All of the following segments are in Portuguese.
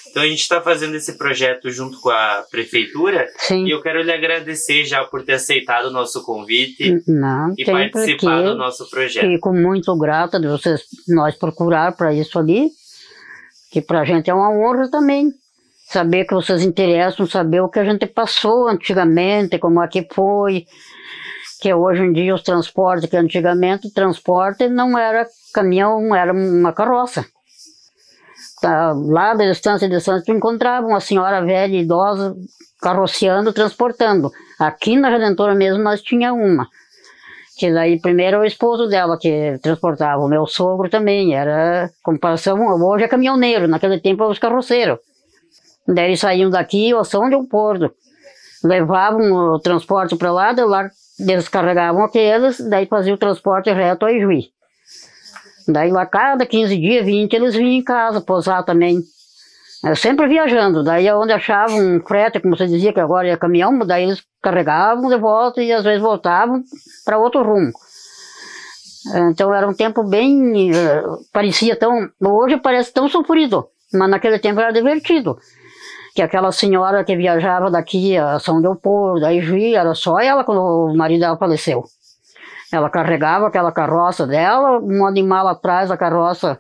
Então a gente está fazendo esse projeto junto com a prefeitura. Sim. E eu quero lhe agradecer já por ter aceitado o nosso convite e tem participar do nosso projeto. Fico muito grata de vocês nós procurar para isso ali, que para a gente é uma honra também. Saber que vocês interessam, saber o que a gente passou antigamente, como é que foi, que hoje em dia os transportes, que antigamente o transporte não era caminhão, era uma carroça. Lá da distância tu encontrava uma senhora velha, idosa, carroceando, transportando. Aqui na Redentora mesmo nós tinha uma. Que daí primeiro o esposo dela que transportava, o meu sogro também, era comparação, hoje é caminhoneiro, naquele tempo era os carroceiros. Daí eles saíam daqui, ou São Leopoldo, levavam o transporte para lá, de lá eles carregavam aqueles, daí faziam o transporte reto a Ijuí. Daí lá cada 15 dias, 20, eles vinham em casa, pousar também. Eu sempre viajando, daí onde achavam um frete, como você dizia que agora é caminhão, daí eles carregavam de volta e às vezes voltavam para outro rumo. Então era um tempo bem, parecia tão, hoje parece tão sofrido, mas naquele tempo era divertido. Que aquela senhora que viajava daqui a São Leopoldo, a Ijuí, era só ela quando o marido dela faleceu. Ela carregava aquela carroça dela, um animal atrás da carroça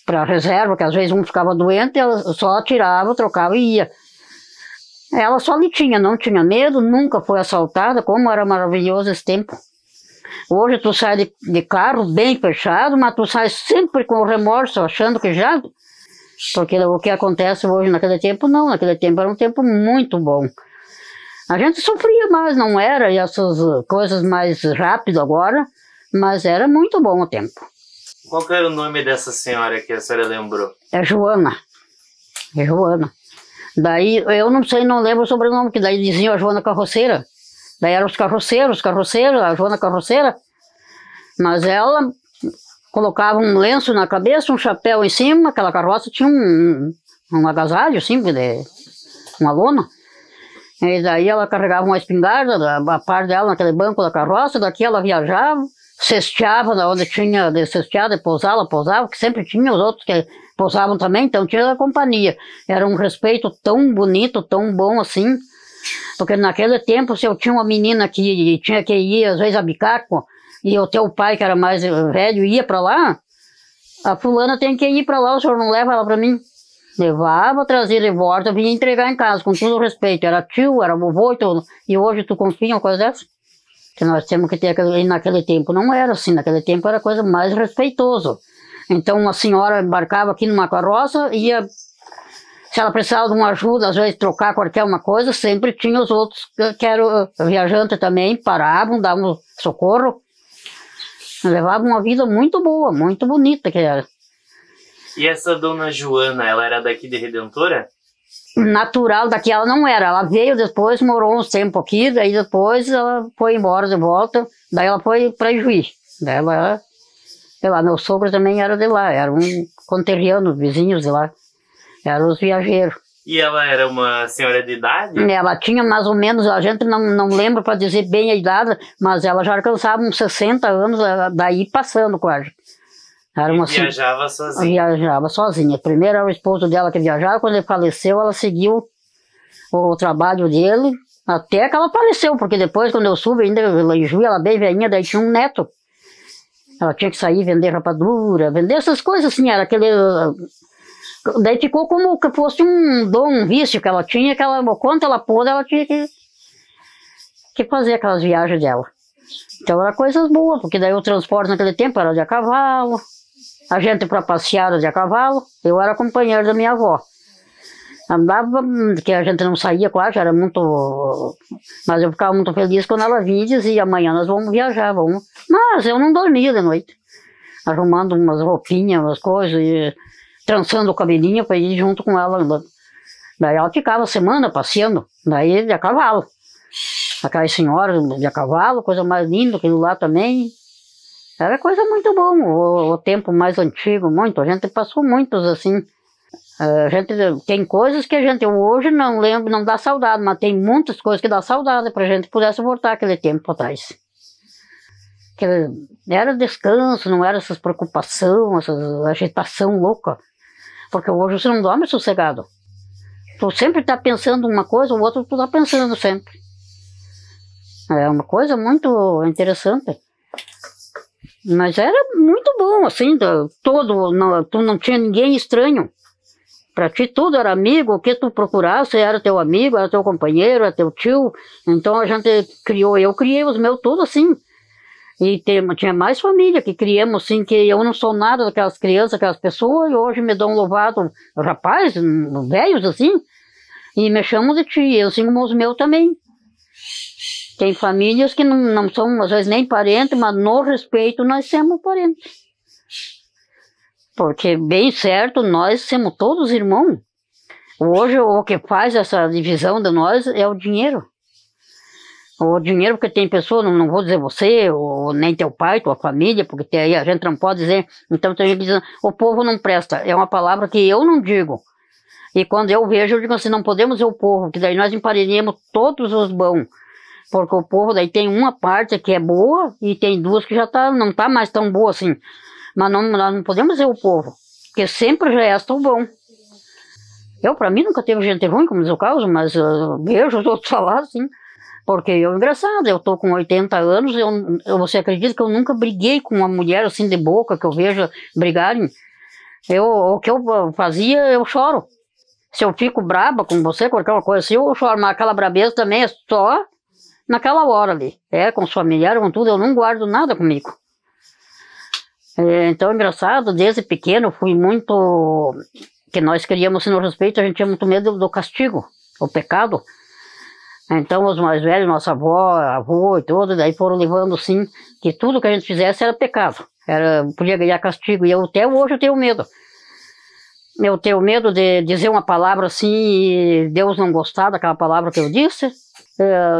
para reserva, que às vezes um ficava doente, ela só tirava, trocava e ia. Ela só lhe tinha, não tinha medo, nunca foi assaltada, como era maravilhoso esse tempo. Hoje tu sai de carro bem fechado, mas tu sai sempre com remorso, achando que já... Porque o que acontece hoje naquele tempo, não, naquele tempo era um tempo muito bom. A gente sofria mais, não era essas coisas mais rápido agora, mas era muito bom o tempo. Qual que era o nome dessa senhora que a senhora lembrou? É Joana. É Joana. Daí, eu não sei, não lembro o sobrenome, que daí diziam a Joana Carroceira. Daí eram os carroceiros, a Joana Carroceira. Mas ela colocava um lenço na cabeça, um chapéu em cima, aquela carroça tinha um agasalho, assim, uma lona. E daí ela carregava uma espingarda, a par dela naquele banco da carroça, daqui ela viajava, cesteava onde tinha de cestear, de pousar, ela pousava, que sempre tinha os outros que pousavam também, então tinha a companhia. Era um respeito tão bonito, tão bom assim, porque naquele tempo, se eu tinha uma menina que tinha que ir, às vezes, a Bicaco, e o teu pai, que era mais velho, ia para lá, a fulana tem que ir para lá, o senhor não leva ela para mim? Levava, trazia de volta, vinha entregar em casa, com todo o respeito. Era tio, era vovô e tudo. E hoje tu confia em uma coisa dessa? Que nós temos que ter naquele tempo. Não era assim, naquele tempo era coisa mais respeitoso. Então uma senhora embarcava aqui numa carroça, ia, se ela precisava de uma ajuda, às vezes trocar qualquer uma coisa, sempre tinha os outros que eram viajantes também, paravam, davam socorro. Levavam uma vida muito boa, muito bonita que era. E essa dona Joana, ela era daqui de Redentora? Natural daqui ela não era, ela veio depois, morou uns tempos aqui, daí depois ela foi embora de volta, daí ela foi para Ijuí. Daí ela, sei lá, meu sogro também era de lá, era um conterrâneo, vizinhos de lá, eram os viajeiros. E ela era uma senhora de idade? Ela tinha mais ou menos, a gente não lembra para dizer bem a idade, mas ela já alcançava uns 60 anos, daí passando quase. Era uma viajava sozinha? Viajava sozinha. Primeiro era o esposo dela que viajava, quando ele faleceu, ela seguiu o trabalho dele, até que ela faleceu, porque depois, quando eu soube, ainda em Juí, ela bem velhinha, daí tinha um neto. Ela tinha que sair, vender rapadura, vender essas coisas assim, era aquele... Daí ficou como que fosse um dom, um vício que ela tinha, que ela, quanto ela pôde, ela tinha que fazer aquelas viagens dela. Então era coisas boas, porque daí o transporte naquele tempo era de a cavalo, a gente para passear era de a cavalo, eu era companheiro da minha avó. Andava, que a gente não saía quase, era muito... Mas eu ficava muito feliz quando ela vinha e dizia, amanhã nós vamos viajar, vamos. Mas eu não dormia de noite, arrumando umas roupinhas, umas coisas, e trançando o cabelinho para ir junto com ela. Daí ela ficava a semana passeando, daí de a cavalo. Aquelas senhoras de a cavalo, coisa mais linda, aquilo lá também. Era coisa muito boa, o tempo mais antigo, muito. A gente passou muitos assim. A gente tem coisas que a gente hoje não lembra, não dá saudade, mas tem muitas coisas que dá saudade pra gente pudesse voltar aquele tempo atrás. Que era descanso, não era essas preocupações, essa agitação louca. Porque hoje você não dorme sossegado. Tu sempre tá pensando uma coisa, o outro tu tá pensando sempre. É uma coisa muito interessante. Mas era muito bom, assim, tu não tinha ninguém estranho. Pra ti tudo era amigo, o que tu procurasse era teu amigo, era teu companheiro, era teu tio. Então a gente eu criei os meus todos assim. E tinha mais família que criamos assim, que eu não sou nada daquelas crianças, aquelas pessoas, e hoje me dão louvado rapaz, velhos assim, e me chamam de tia, assim como os meus também. Tem famílias que não são, às vezes, nem parentes, mas no respeito nós somos parentes. Porque, bem certo, nós somos todos irmãos. Hoje, o que faz essa divisão de nós é o dinheiro. O dinheiro, porque tem pessoas, não vou dizer você, ou nem teu pai, tua família, porque aí a gente não pode dizer. Então, tem gente dizendo, o povo não presta. É uma palavra que eu não digo. E quando eu vejo, eu digo assim, não podemos ser o povo, que daí nós emparelhamos todos os bons. Porque o povo daí tem uma parte que é boa e tem duas que já não tá mais tão boa assim. Mas nós não podemos ser o povo, porque sempre resta o bom. Pra mim, nunca teve gente ruim, como diz o Carlos, mas eu vejo os outros falar assim. Porque engraçado, eu tô com 80 anos, você acredita que eu nunca briguei com uma mulher assim de boca, que eu vejo brigarem? O que eu fazia, eu choro. Se eu fico braba com você, qualquer coisa assim, eu choro, mas aquela brabeza também é só naquela hora ali. Com os familiares, com tudo, eu não guardo nada comigo. Então, engraçado, desde pequeno fui muito... que nós queríamos, no respeito, a gente tinha muito medo do castigo, o pecado. Então, os mais velhos, nossa avó, avô e tudo, daí foram levando, sim, que tudo que a gente fizesse era pecado. Podia ganhar castigo, e até hoje eu tenho medo. Eu tenho medo de dizer uma palavra assim e Deus não gostar daquela palavra que eu disse.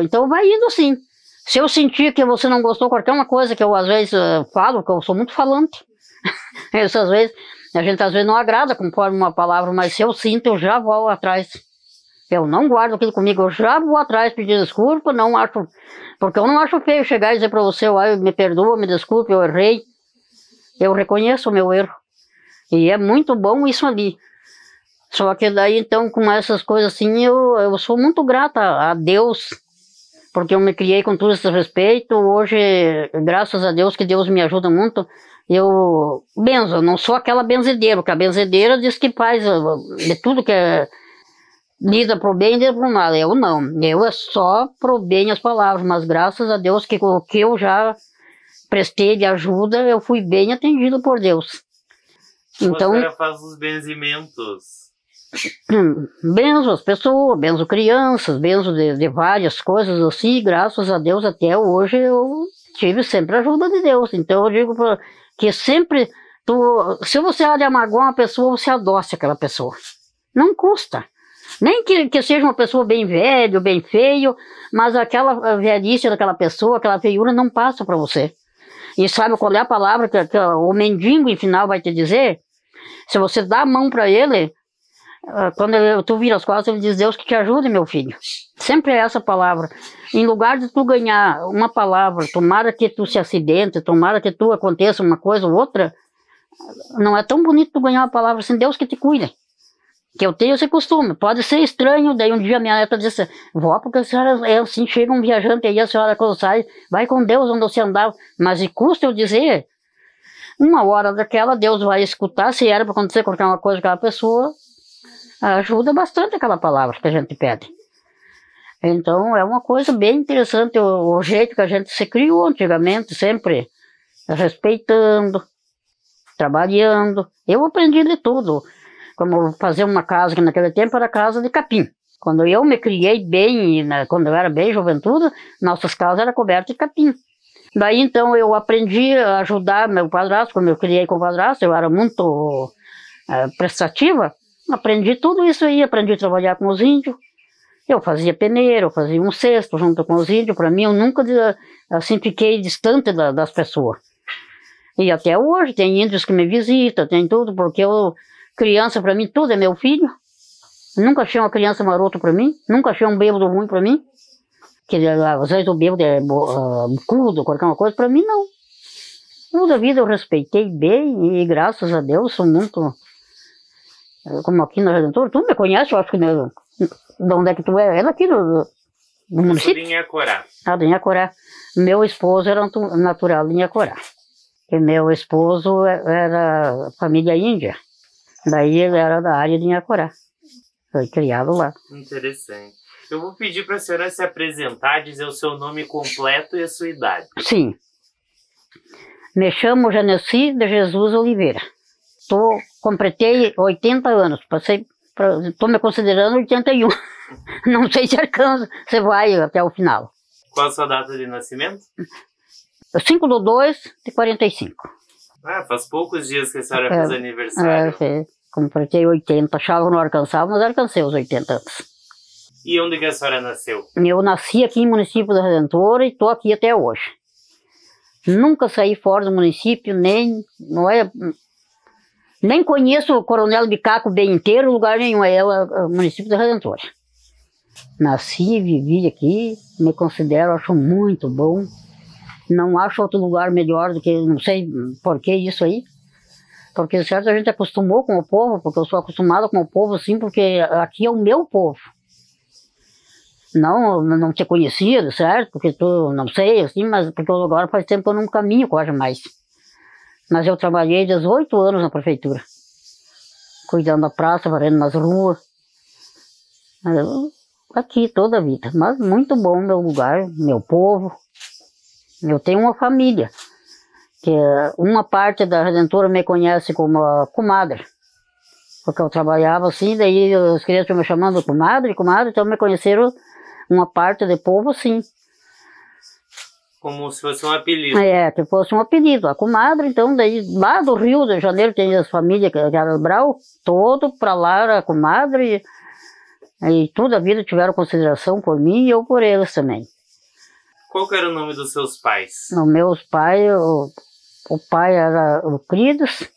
Então, vai indo assim. Se eu sentir que você não gostou de qualquer uma coisa que eu às vezes falo, que eu sou muito falante, essas vezes, a gente às vezes não agrada conforme uma palavra, mas se eu sinto, eu já vou atrás. Eu não guardo aquilo comigo, eu já vou atrás pedir desculpa, porque eu não acho feio chegar e dizer para você, me perdoa, me desculpe, eu errei. Eu reconheço o meu erro. E é muito bom isso ali. Só que daí então com essas coisas assim, eu sou muito grata a Deus, porque eu me criei com todo esse respeito. Hoje, graças a Deus, que Deus me ajuda muito, eu benzo, não sou aquela benzedeira, porque a benzedeira diz que faz de tudo que é lida pro bem e lida pro mal. Eu não, eu é só pro bem as palavras, mas graças a Deus que o que eu já prestei de ajuda, eu fui bem atendido por Deus. Então, você faz os benzimentos. Benzo as pessoas, benzo crianças, benzo de várias coisas assim, graças a Deus até hoje eu tive sempre a ajuda de Deus. Então eu digo que sempre, se você há de amargar uma pessoa, você adoce aquela pessoa. Não custa. Nem que seja uma pessoa bem velha, bem feio, mas aquela velhice daquela pessoa, aquela feiura não passa para você. E sabe qual é a palavra que o mendigo, em final, vai te dizer? Se você dá a mão para ele, quando tu vira as costas, ele diz, Deus que te ajude, meu filho. Sempre é essa palavra. Em lugar de tu ganhar uma palavra, tomara que tu se acidente, tomara que tu aconteça uma coisa ou outra, não é tão bonito tu ganhar uma palavra assim, Deus que te cuide. Que eu tenho esse costume, pode ser estranho, daí um dia minha neta disse, vó, porque a senhora é assim, chega um viajante aí, a senhora quando sai, vai com Deus onde você andava, mas e custa eu dizer, uma hora daquela, Deus vai escutar, se era para acontecer qualquer uma coisa com aquela pessoa, ajuda bastante aquela palavra que a gente pede. Então é uma coisa bem interessante, o jeito que a gente se criou antigamente, sempre respeitando, trabalhando, eu aprendi de tudo. Como fazer uma casa, que naquele tempo era casa de capim. Quando eu me criei bem, quando eu era bem juventude, nossas casas eram cobertas de capim. Daí então eu aprendi a ajudar meu padrasto, como eu criei com o padrasto, eu era muito prestativa, Aprendi tudo isso aí, aprendi a trabalhar com os índios. Eu fazia peneira, eu fazia um cesto junto com os índios. Para mim, eu nunca assim fiquei distante das pessoas. E até hoje tem índios que me visitam, tem tudo, porque criança para mim tudo é meu filho. Nunca achei uma criança marota para mim, nunca achei um bêbado ruim para mim. Que às vezes o bêbado é bucudo, qualquer uma coisa, para mim não. Toda a vida eu respeitei bem e graças a Deus sou muito... Como aqui na Redentor, tu me conhece, eu acho que... De onde é que tu é? É daqui do município? Eu sou de Inhacorá. Ah, de Inhacorá. Meu esposo era natural de Inhacorá. E meu esposo era família índia. Daí ele era da área de Inhacorá. Foi criado lá. Interessante. Eu vou pedir para a senhora se apresentar, dizer o seu nome completo e a sua idade. Sim. Me chamo Genesi de Jesus Oliveira. Completei 80 anos. Estou me considerando 81. Não sei se alcança, se vai até o final. Qual a sua data de nascimento? 5/2/45. Ah, faz poucos dias que a senhora fez aniversário. Completei 80. Achava que não alcançava, mas alcancei os 80 anos. E onde que a senhora nasceu? Eu nasci aqui no município da Redentora e estou aqui até hoje. Nunca saí fora do município, nem conheço o Coronel Bicaco bem inteiro, lugar nenhum, é o município da Redentora. Nasci, vivi aqui, me considero, acho muito bom. Não acho outro lugar melhor do que, não sei por que isso aí. Porque certo, a gente acostumou com o povo, porque eu sou acostumada com o povo assim, porque aqui é o meu povo. Não te conhecia, certo? Porque tu, não sei, assim, mas porque agora faz tempo que eu não caminho quase mais. Mas eu trabalhei 18 anos na prefeitura, cuidando da praça, varrendo nas ruas. Aqui toda a vida, mas muito bom meu lugar, meu povo. Eu tenho uma família, que uma parte da Redentora me conhece como a comadre, porque eu trabalhava assim, daí os crianças me chamando comadre, então me conheceram uma parte do povo assim. Como se fosse um apelido. Que fosse um apelido. A comadre, então, daí lá do Rio de Janeiro tem as famílias que era Brau, todo pra lá era a comadre, e toda a vida tiveram consideração por mim e eu por eles também. Qual que era o nome dos seus pais? Os meus pais, o pai era Euclides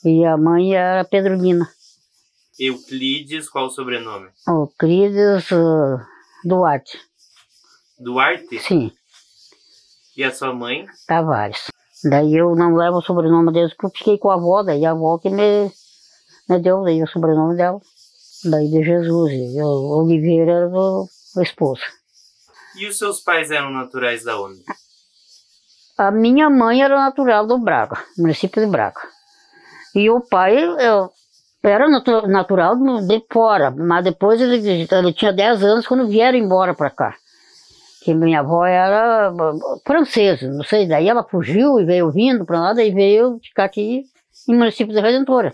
e a mãe era Pedrolina. Euclides, qual o sobrenome? Euclides Duarte. Duarte? Sim. E a sua mãe? Tavares. Daí eu não levo o sobrenome deles porque eu fiquei com a avó, daí a avó que me deu daí o sobrenome dela. Daí de Jesus, e o Oliveira era o esposo. E os seus pais eram naturais da onde? A minha mãe era natural do Braga, município de Braga. E o pai era natural de fora, mas depois ele tinha 10 anos quando vieram embora para cá. Que minha avó era francesa, não sei, daí ela fugiu e veio vindo para lá, daí veio ficar aqui em município da Redentora.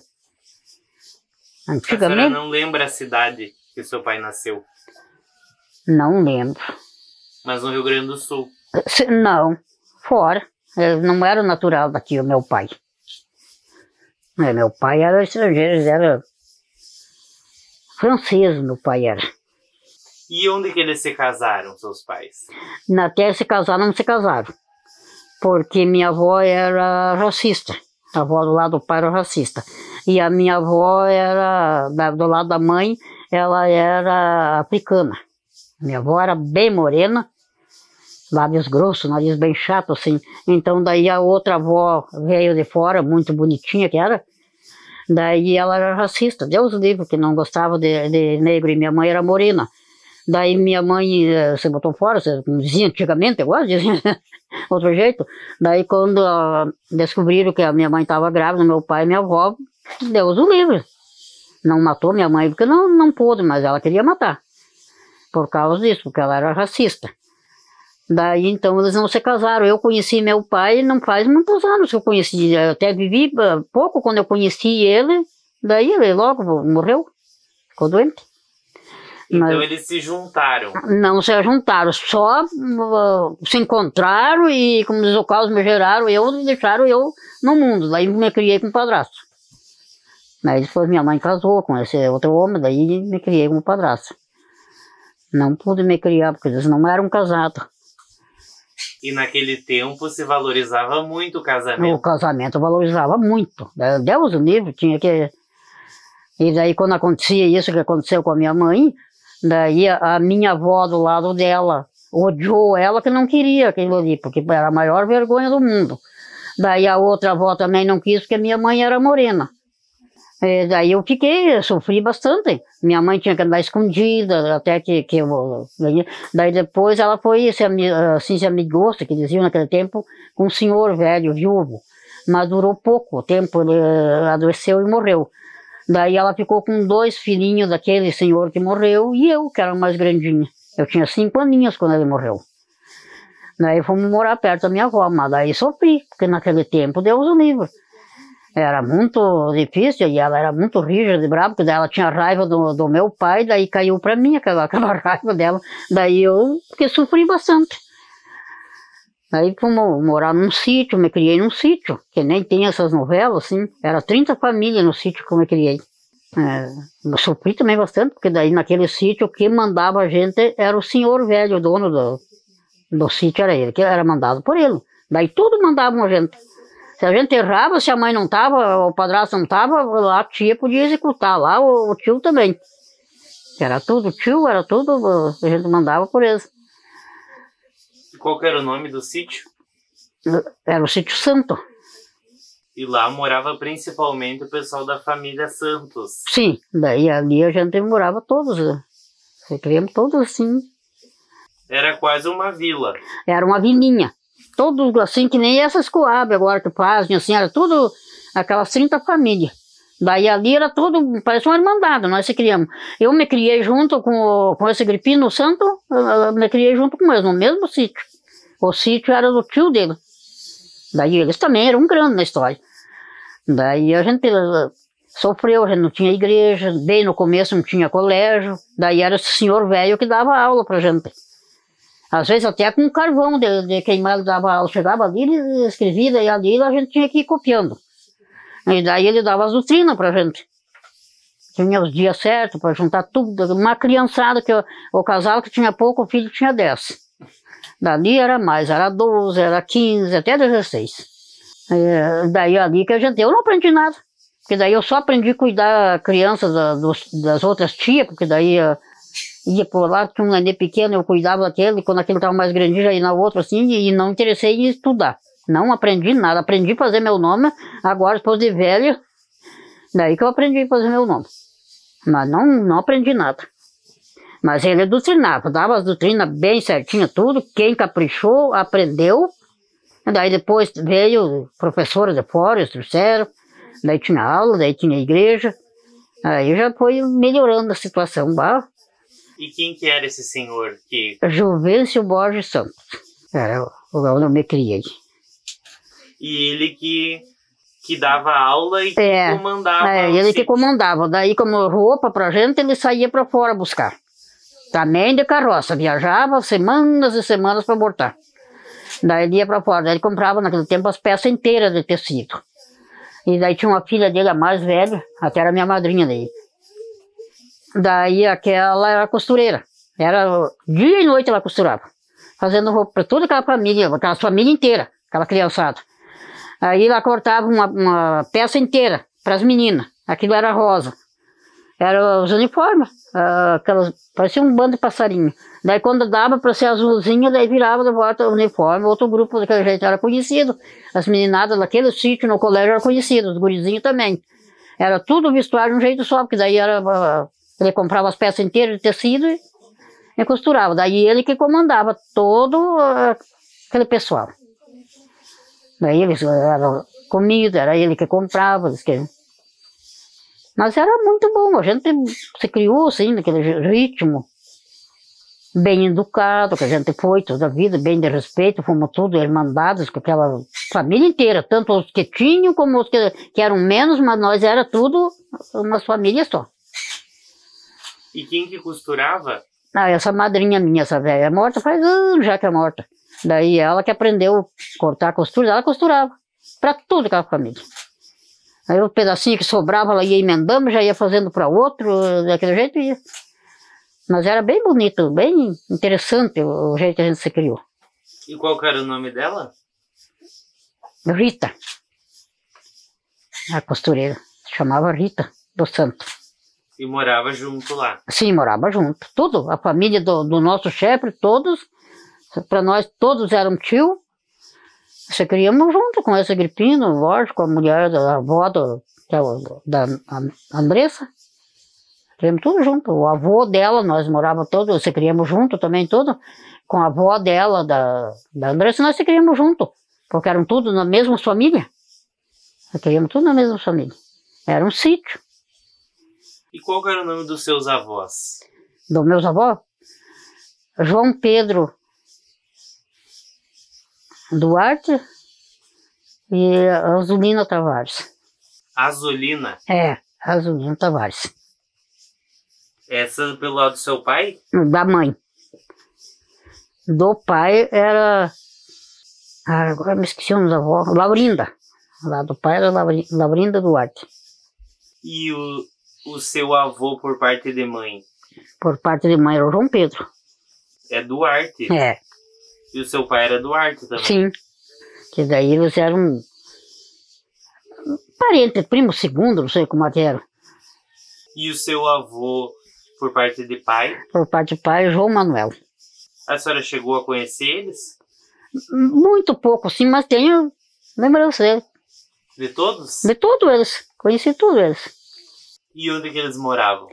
Antigamente... A senhora não lembra a cidade que seu pai nasceu? Não lembro. Mas no Rio Grande do Sul? Não, fora. Ele não era natural daqui, o meu pai. Meu pai era estrangeiro, ele era francês, meu pai era. E onde que eles se casaram, seus pais? Até se casaram, não se casaram. Porque minha avó era racista. A avó do lado do pai era racista. E a minha avó era, do lado da mãe, ela era africana. Minha avó era bem morena, lábios grossos, nariz bem chato, assim. Então daí a outra avó veio de fora, muito bonitinha que era. Daí ela era racista, Deus o livre, que não gostava de negro, e minha mãe era morena. Daí minha mãe se botou fora, como dizia antigamente, agora dizia outro jeito. Daí quando descobriram que a minha mãe estava grávida, meu pai e minha avó, Deus o livre. Não matou minha mãe porque não pôde, mas ela queria matar. Por causa disso, porque ela era racista. Daí então eles não se casaram. Eu conheci meu pai não faz muitos anos que eu conheci. Eu até vivi pouco quando eu conheci ele. Daí ele logo morreu, ficou doente. Então eles se juntaram? Não se juntaram, só se encontraram e, como diz o Carlos, me geraram, deixaram eu no mundo. Daí me criei com o padrasto. Daí depois minha mãe casou com esse outro homem, daí me criei como padrasto. Não pude me criar, porque eles não eram casados. E naquele tempo se valorizava muito o casamento. O casamento valorizava muito. Deus o livre, tinha que... E daí quando acontecia isso que aconteceu com a minha mãe, daí a minha avó do lado dela odiou ela, que não queria aquilo ali, porque era a maior vergonha do mundo. Daí a outra avó também não quis, porque minha mãe era morena. E daí eu sofri bastante. Minha mãe tinha que andar escondida, até que eu... Daí depois ela foi, se amigou, que diziam naquele tempo, com um senhor velho, viúvo. Mas durou pouco tempo, ele adoeceu e morreu. Daí ela ficou com 2 filhinhos daquele senhor que morreu, e eu, que era mais grandinha. Eu tinha 5 aninhos quando ele morreu. Daí fomos morar perto da minha avó, mas daí sofri, porque naquele tempo Deus o livre. Era muito difícil e ela era muito rígida e brava, porque ela tinha raiva do meu pai, daí caiu pra mim aquela raiva dela. Daí eu sofri bastante. Aí fomos morar num sítio, me criei num sítio, que nem tem essas novelas, assim. Era 30 famílias no sítio que eu me criei. Eu sofri também bastante, porque daí naquele sítio quem mandava a gente era o senhor velho, o dono do sítio era ele, que era mandado por ele. Daí tudo mandavam a gente. Se a gente errava, se a mãe não estava, o padrasto não estava, lá a tia podia executar, lá o tio também. Era tudo tio, era tudo, a gente mandava por eles. Qual que era o nome do sítio? Era o Sítio Santo. E lá morava principalmente o pessoal da família Santos. Sim, daí ali a gente morava todos, criamos todos assim. Era quase uma vila. Era uma vilinha. Todos assim, que nem essas Coab agora que fazem, assim, era tudo aquelas 30 famílias. Daí ali era tudo, parece uma irmandade, nós se criamos. Eu me criei junto com esse Gripino Santo, eu me criei junto com eles, no mesmo sítio. O sítio era do tio dele. Daí eles também eram grandes na história. Daí a gente sofreu, a gente não tinha igreja, bem no começo não tinha colégio. Daí era esse senhor velho que dava aula pra gente. Às vezes até com carvão de queimar ele dava aula. Chegava ali, ele escrevia, daí ali a gente tinha que ir copiando. E daí ele dava as doutrinas pra gente. Tinha os dias certos para juntar tudo. Uma criançada, o casal que tinha pouco, o filho tinha 10. Dali era mais, era 12, era 15, até 16. Daí ali que eu não aprendi nada. Porque daí eu só aprendi a cuidar crianças das outras tias, porque daí ia por lá, tinha um nenê pequeno, eu cuidava daquele, quando aquele estava mais grandinho, já ia na outra assim, e não interessei em estudar. Não aprendi nada, aprendi a fazer meu nome, agora depois de velha, daí que eu aprendi a fazer meu nome. Mas não aprendi nada. Mas ele doutrinava, dava as doutrinas bem certinho, tudo, quem caprichou, aprendeu. Daí depois veio professora de fora, eles trouxeram, daí tinha aula, daí tinha igreja, aí já foi melhorando a situação. E quem que era esse senhor? Juvencio Borges Santos, era onde eu me criei. E ele que dava aula e que comandava. Ele que comandava. Daí, como roupa pra gente, ele saía pra fora buscar. Também de carroça, viajava semanas e semanas para voltar. Daí ele ia pra fora. Daí ele comprava naquele tempo as peças inteiras de tecido. E daí tinha uma filha dele, a mais velha, até era minha madrinha daí. Daí aquela era costureira. Era dia e noite ela costurava. Fazendo roupa para toda aquela família inteira, aquela criançada. Aí ela cortava uma peça inteira para as meninas. Aquilo era rosa. Era os uniformes, parecia um bando de passarinho. Daí quando dava para ser azulzinho, daí virava de volta o uniforme. Outro grupo daquele jeito era conhecido. As meninadas daquele sítio no colégio eram conhecidas, os gurizinhos também. Era tudo vestuário de um jeito só, porque daí ele comprava as peças inteiras de tecido e costurava. Daí ele que comandava todo aquele pessoal. Daí eles eram comida, era ele que comprava. Mas era muito bom, a gente se criou assim, naquele ritmo, bem educado, que a gente foi toda a vida, bem de respeito, fomos todos irmandados com aquela família inteira, tanto os que tinham como os que eram menos, mas nós era tudo uma família só. E quem que costurava? Essa madrinha minha, essa velha, é morta faz anos já que é morta. Daí ela que aprendeu a cortar costura, ela costurava para toda aquela família. Aí o pedacinho que sobrava, ela ia emendando, já ia fazendo para outro, daquele jeito ia. Mas era bem bonito, bem interessante o jeito que a gente se criou. E qual que era o nome dela? Rita, a costureira, se chamava Rita do Santo. E morava junto lá? Sim, morava junto, tudo, a família do nosso chefe, todos, para nós todos eram tio. Se criamos junto com esse Agripino, lógico, a mulher da avó da Andressa. Criamos tudo junto. O avô dela, nós morávamos todos, se criamos junto também, tudo. Com a avó dela, da Andressa, nós se criamos junto. Porque eram tudo na mesma família. Se criamos tudo na mesma família. Era um sítio. E qual que era o nome dos seus avós? Dos meus avós? João Pedro Duarte e Azulina Tavares. Azulina? É, Azulina Tavares. Essa pelo lado do seu pai? Da mãe. Do pai era... Ah, agora me esqueci o nome da avó. Laurinda. Lá do pai era Laurinda Duarte. E o seu avô por parte de mãe? Por parte de mãe era o João Pedro. É Duarte? É. E o seu pai era Duarte também? Sim. Que daí eles eram parente, primo segundo, não sei como é que era. E o seu avô por parte de pai? Por parte de pai, João Manuel. A senhora chegou a conhecer eles? Muito pouco, sim, mas tenho lembrança dele. De todos? De todos eles. Conheci todos eles. E onde que eles moravam?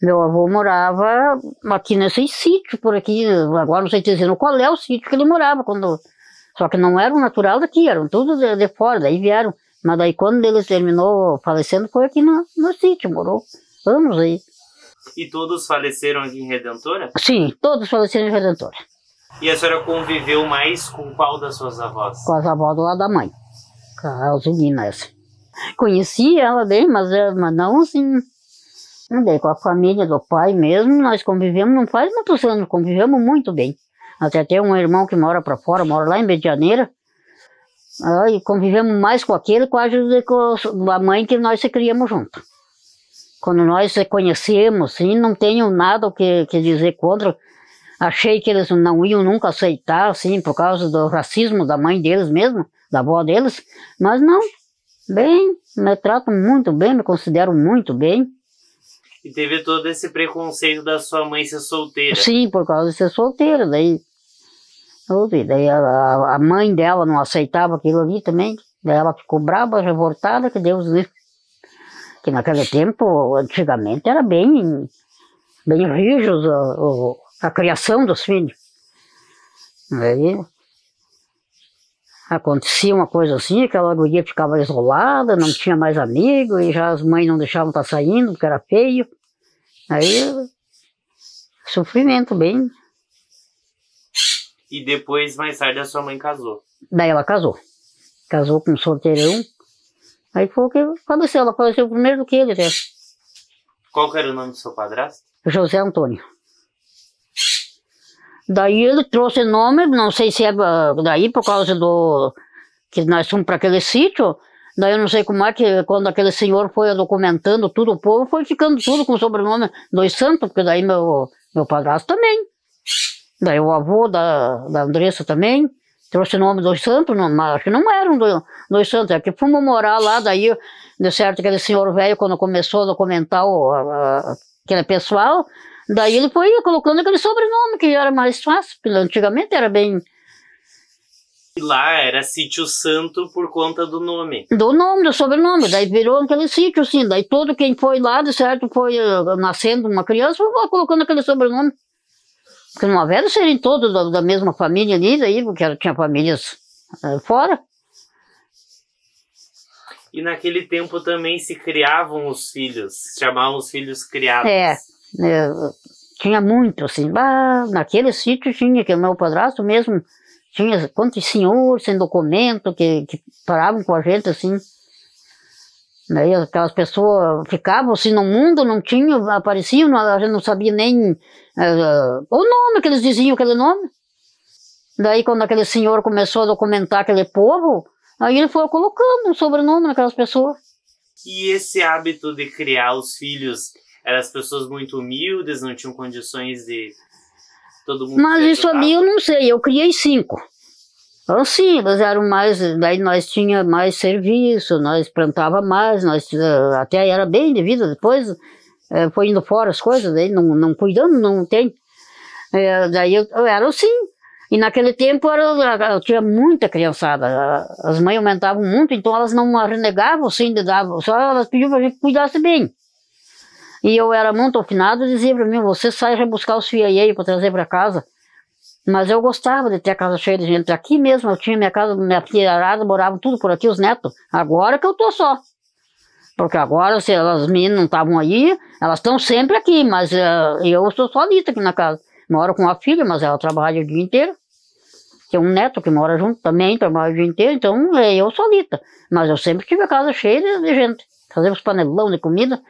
Meu avô morava aqui nesse sítio, por aqui, agora não sei te dizer qual é o sítio que ele morava, só que não eram natural daqui, eram todos de fora, daí vieram. Mas daí quando ele terminou falecendo foi aqui no sítio, morou anos aí. E todos faleceram aqui em Redentora? Sim, todos faleceram em Redentora. E a senhora conviveu mais com qual das suas avós? Com as avós do lado da mãe, com a Azulina essa. Conheci ela bem, mas não assim... Daí com a família do pai mesmo, nós convivemos, não faz muitos anos, convivemos muito bem. Até tem um irmão que mora para fora, mora lá em Medianeira. E convivemos mais com aquele quase do que com a mãe que nós se criamos junto. Quando nós se conhecemos, sim, não tenho nada o que dizer contra. Achei que eles não iam nunca aceitar, assim, por causa do racismo da mãe deles mesmo, da avó deles. Mas não, bem, me tratam muito bem, me consideram muito bem. E teve todo esse preconceito da sua mãe ser solteira? Sim, por causa de ser solteira, daí a mãe dela não aceitava aquilo ali também, daí ela ficou brava, revoltada, que Deus livre. Que naquele tempo, antigamente, era bem rígido a criação dos filhos. Aí acontecia uma coisa assim, aquela guria ficava isolada, não tinha mais amigo, e já as mães não deixavam estar saindo, porque era feio. Aí, sofrimento bem. E depois, mais tarde, a sua mãe casou? Daí ela casou. Casou com um solteirão. Aí foi o que faleceu. Ela faleceu primeiro do que ele até. Qual que era o nome do seu padrasto? José Antônio. Daí ele trouxe nome, não sei se é daí por causa que nós fomos para aquele sítio. Daí eu não sei como é que quando aquele senhor foi documentando tudo, o povo foi ficando tudo com o sobrenome dos Santos, porque daí meu padrasto também. Daí o avô da Andressa também trouxe o nome dos Santos, mas acho que não eram dos Santos, é que fomos morar lá, daí de certo aquele senhor velho, quando começou a documentar aquele pessoal, daí ele foi colocando aquele sobrenome, que era mais fácil, porque antigamente era bem... E lá era Sítio Santo por conta do nome. Do nome, do sobrenome, daí virou aquele sítio assim, daí todo quem foi lá, de certo, foi nascendo uma criança, foi colocando aquele sobrenome. Porque não havia de serem todos da mesma família ali, daí, porque tinha famílias fora. E naquele tempo também se criavam os filhos, se chamavam os filhos criados. Tinha muito, assim, naquele sítio tinha, que o meu padrasto mesmo, tinha quantos senhores sem documento, que paravam com a gente, assim. Daí aquelas pessoas ficavam assim no mundo, não tinham, apareciam, a gente não sabia nem o nome que eles diziam, aquele nome. Daí quando aquele senhor começou a documentar aquele povo, aí ele foi colocando um sobrenome naquelas pessoas. E esse hábito de criar os filhos, eram as pessoas muito humildes, não tinham condições de todo mundo. Mas isso ali eu não sei, eu criei 5. Então sim, eles eram mais, daí nós tinha mais serviço, nós plantava mais, nós até era bem de vida, depois foi indo fora as coisas, daí não cuidando, não tem. Daí eu era assim. E naquele tempo eu tinha muita criançada, as mães aumentavam muito, então elas não renegavam assim, só elas pediam para a gente que cuidasse bem. E eu era muito afinado e dizia para mim, você sai já buscar os filhos aí para trazer para casa. Mas eu gostava de ter a casa cheia de gente. Aqui mesmo eu tinha minha casa, minha filharada, morava tudo por aqui, os netos. Agora que eu tô só. Porque agora, se as meninas não estavam aí, elas estão sempre aqui, mas eu sou solita aqui na casa. Moro com a filha, mas ela trabalha o dia inteiro. Tem um neto que mora junto também, trabalha o dia inteiro, então eu solita. Mas eu sempre tive a casa cheia de gente. Fazemos panelão de comida,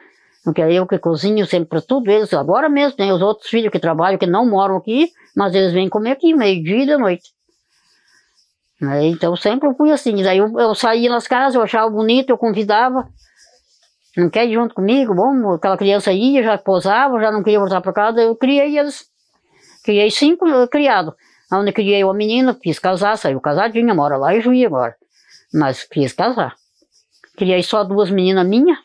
porque é eu que cozinho sempre para tudo. Eles agora mesmo tem os outros filhos que trabalham, que não moram aqui, mas eles vêm comer aqui, meio-dia e da noite. Então sempre eu fui assim. Daí eu saía nas casas, eu achava bonito, eu convidava. Não quer ir junto comigo? Bom, aquela criança ia, já posava, já não queria voltar para casa, eu criei eles. Criei 5 criados. Onde criei uma menina, quis casar, saiu casadinha, mora lá em Juí agora. Mas quis casar. Criei só 2 meninas minhas.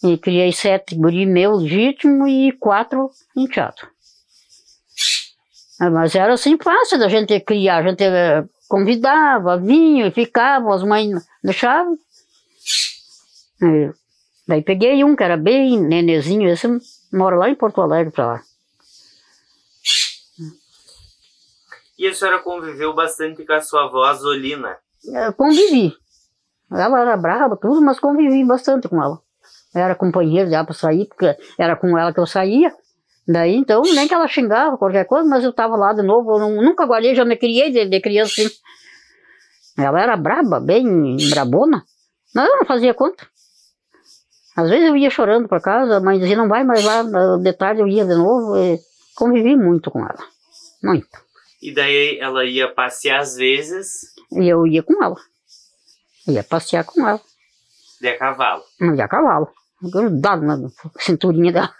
E criei 7 guri meu legítimo e 4 enteados. Mas era assim fácil da gente criar. A gente convidava, vinha e ficava, as mães deixavam. Daí peguei um que era bem nenezinho, esse mora lá em Porto Alegre pra lá. E a senhora conviveu bastante com a sua avó, a Zolina? Convivi. Ela era brava, tudo, mas convivi bastante com ela. Era companheira dela para sair, porque era com ela que eu saía. Daí, então, nem que ela xingava qualquer coisa, mas eu estava lá de novo. Eu nunca guardei, já me criei de criança assim. Ela era braba, bem brabona. Mas eu não fazia conta. Às vezes eu ia chorando para casa, a mãe dizia, não vai mais lá, de tarde eu ia de novo. E convivi muito com ela. Muito. E daí ela ia passear às vezes? E eu ia com ela. Ia passear com ela. De a cavalo? De a cavalo. Grudado na cinturinha dela.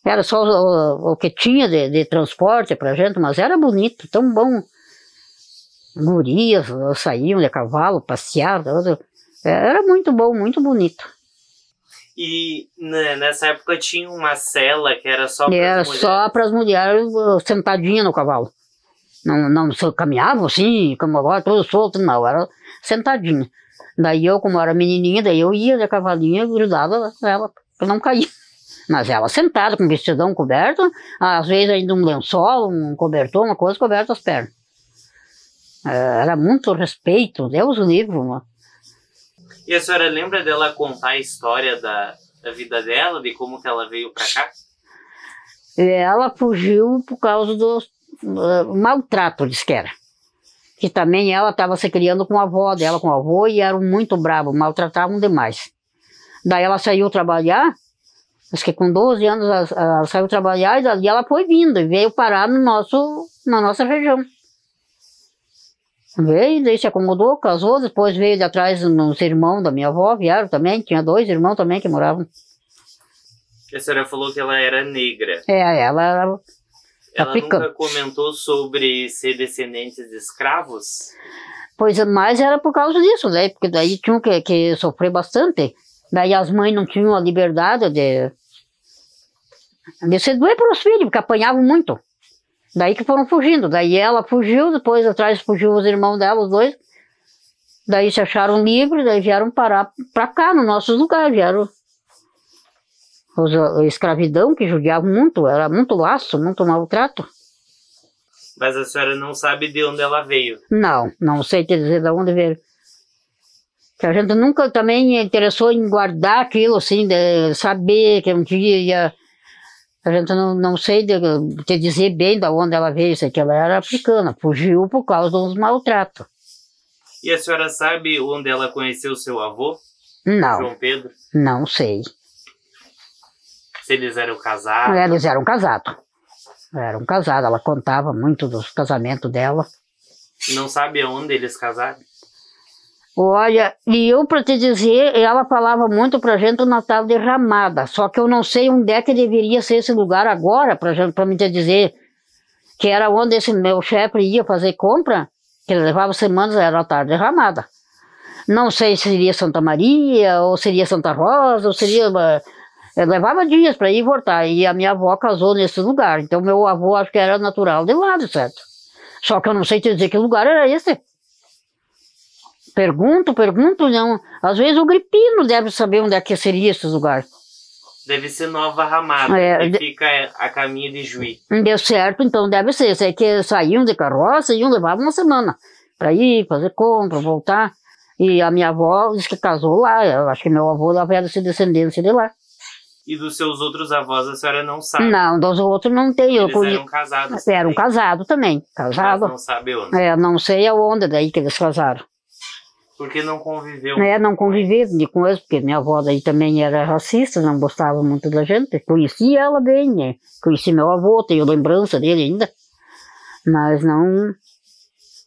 Era só o que tinha de transporte pra gente, mas era bonito, tão bom. Gurias saíam de cavalo, passeavam. Era muito bom, muito bonito. E nessa época tinha uma cela que era só para as mulheres? Era só para as mulheres sentadinhas no cavalo. Não caminhavam assim, como agora, todo solto, não, era sentadinha. Daí eu, como era menininha, daí eu ia de cavalinha grudada nela, para não cair. Mas ela sentada, com vestidão coberto, às vezes ainda um lençol, um cobertor, uma coisa coberta as pernas. Era muito respeito, Deus o livre, mano. E a senhora lembra dela contar a história da vida dela, de como que ela veio pra cá? Ela fugiu por causa do maltrato, diz que era. Que também ela estava se criando com a avó dela, com o avô, e eram muito bravos, maltratavam demais. Daí ela saiu trabalhar, acho que com 12 anos ela saiu trabalhar, e dali ela foi vindo, e veio parar na nossa região. Veio, daí se acomodou, casou, depois veio de atrás uns irmãos da minha avó, vieram também, tinha 2 irmãos também que moravam. A senhora falou que ela era negra. Ela era Ela africana. Nunca comentou sobre ser descendente de escravos? Pois, mas era por causa disso, né? Porque daí tinham que sofrer bastante. Daí as mães não tinham a liberdade de se doer para os filhos, porque apanhavam muito. Daí que foram fugindo. Daí ela fugiu, depois atrás fugiu os irmãos dela, os 2. Daí se acharam livres, daí vieram parar para cá, no nosso lugar. Vieram a escravidão, que judiavam muito, era muito laço, muito maltrato. Mas a senhora não sabe de onde ela veio? Não sei te dizer de onde veio. Que a gente nunca também interessou em guardar aquilo, assim, de saber que um dia a gente não sei te dizer bem de onde ela veio, sei que ela era africana, fugiu por causa dos maltratos. E a senhora sabe onde ela conheceu seu avô? Não. João Pedro? Não sei. Se eles eram casados? Eles eram casados. Ela contava muito dos casamentos dela. Não sabe aonde eles casaram? Olha, e eu para te dizer, ela falava muito pra gente o Natal de Ramada, só que eu não sei onde é que deveria ser esse lugar agora, pra me te dizer, que era onde esse meu chefe ia fazer compra, que ele levava semanas, era a tarde de Ramada. Não sei se seria Santa Maria, ou seria Santa Rosa, ou seria... levava dias para ir e voltar, e a minha avó casou nesse lugar, então meu avô acho que era natural de lá, certo? Só que eu não sei te dizer que lugar era esse. Pergunto, não. Às vezes o Gripino deve saber onde é que seria esse lugar. Deve ser Nova Ramada, que fica a caminho de Juí. Deu certo, então deve ser. Sei que saíam de carroça e levavam uma semana para ir, fazer compra, voltar. E a minha avó disse que casou lá. Eu acho que meu avô lá era de descendência de lá. E dos seus outros avós a senhora não sabe? Não, dos outros não tem. Eles eram casados também? Eram casados também. Casado. Mas não sabe onde? Não sei aonde daí que eles casaram. Porque não conviveu? Não convivi com eles, porque minha avó daí também era racista, não gostava muito da gente. Conheci ela bem, né? Conheci meu avô, tenho lembrança dele ainda. Mas não...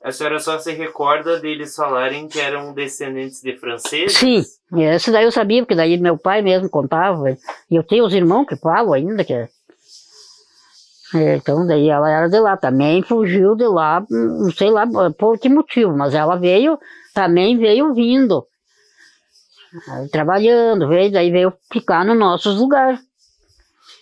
A senhora só se recorda deles falarem que eram descendentes de franceses? Sim, esse daí eu sabia, porque daí meu pai mesmo contava. E eu tenho os irmãos que falam ainda, que... Então daí ela era de lá, também fugiu de lá, não sei lá por que motivo, mas ela também veio vindo, trabalhando, daí veio ficar nos nossos lugares.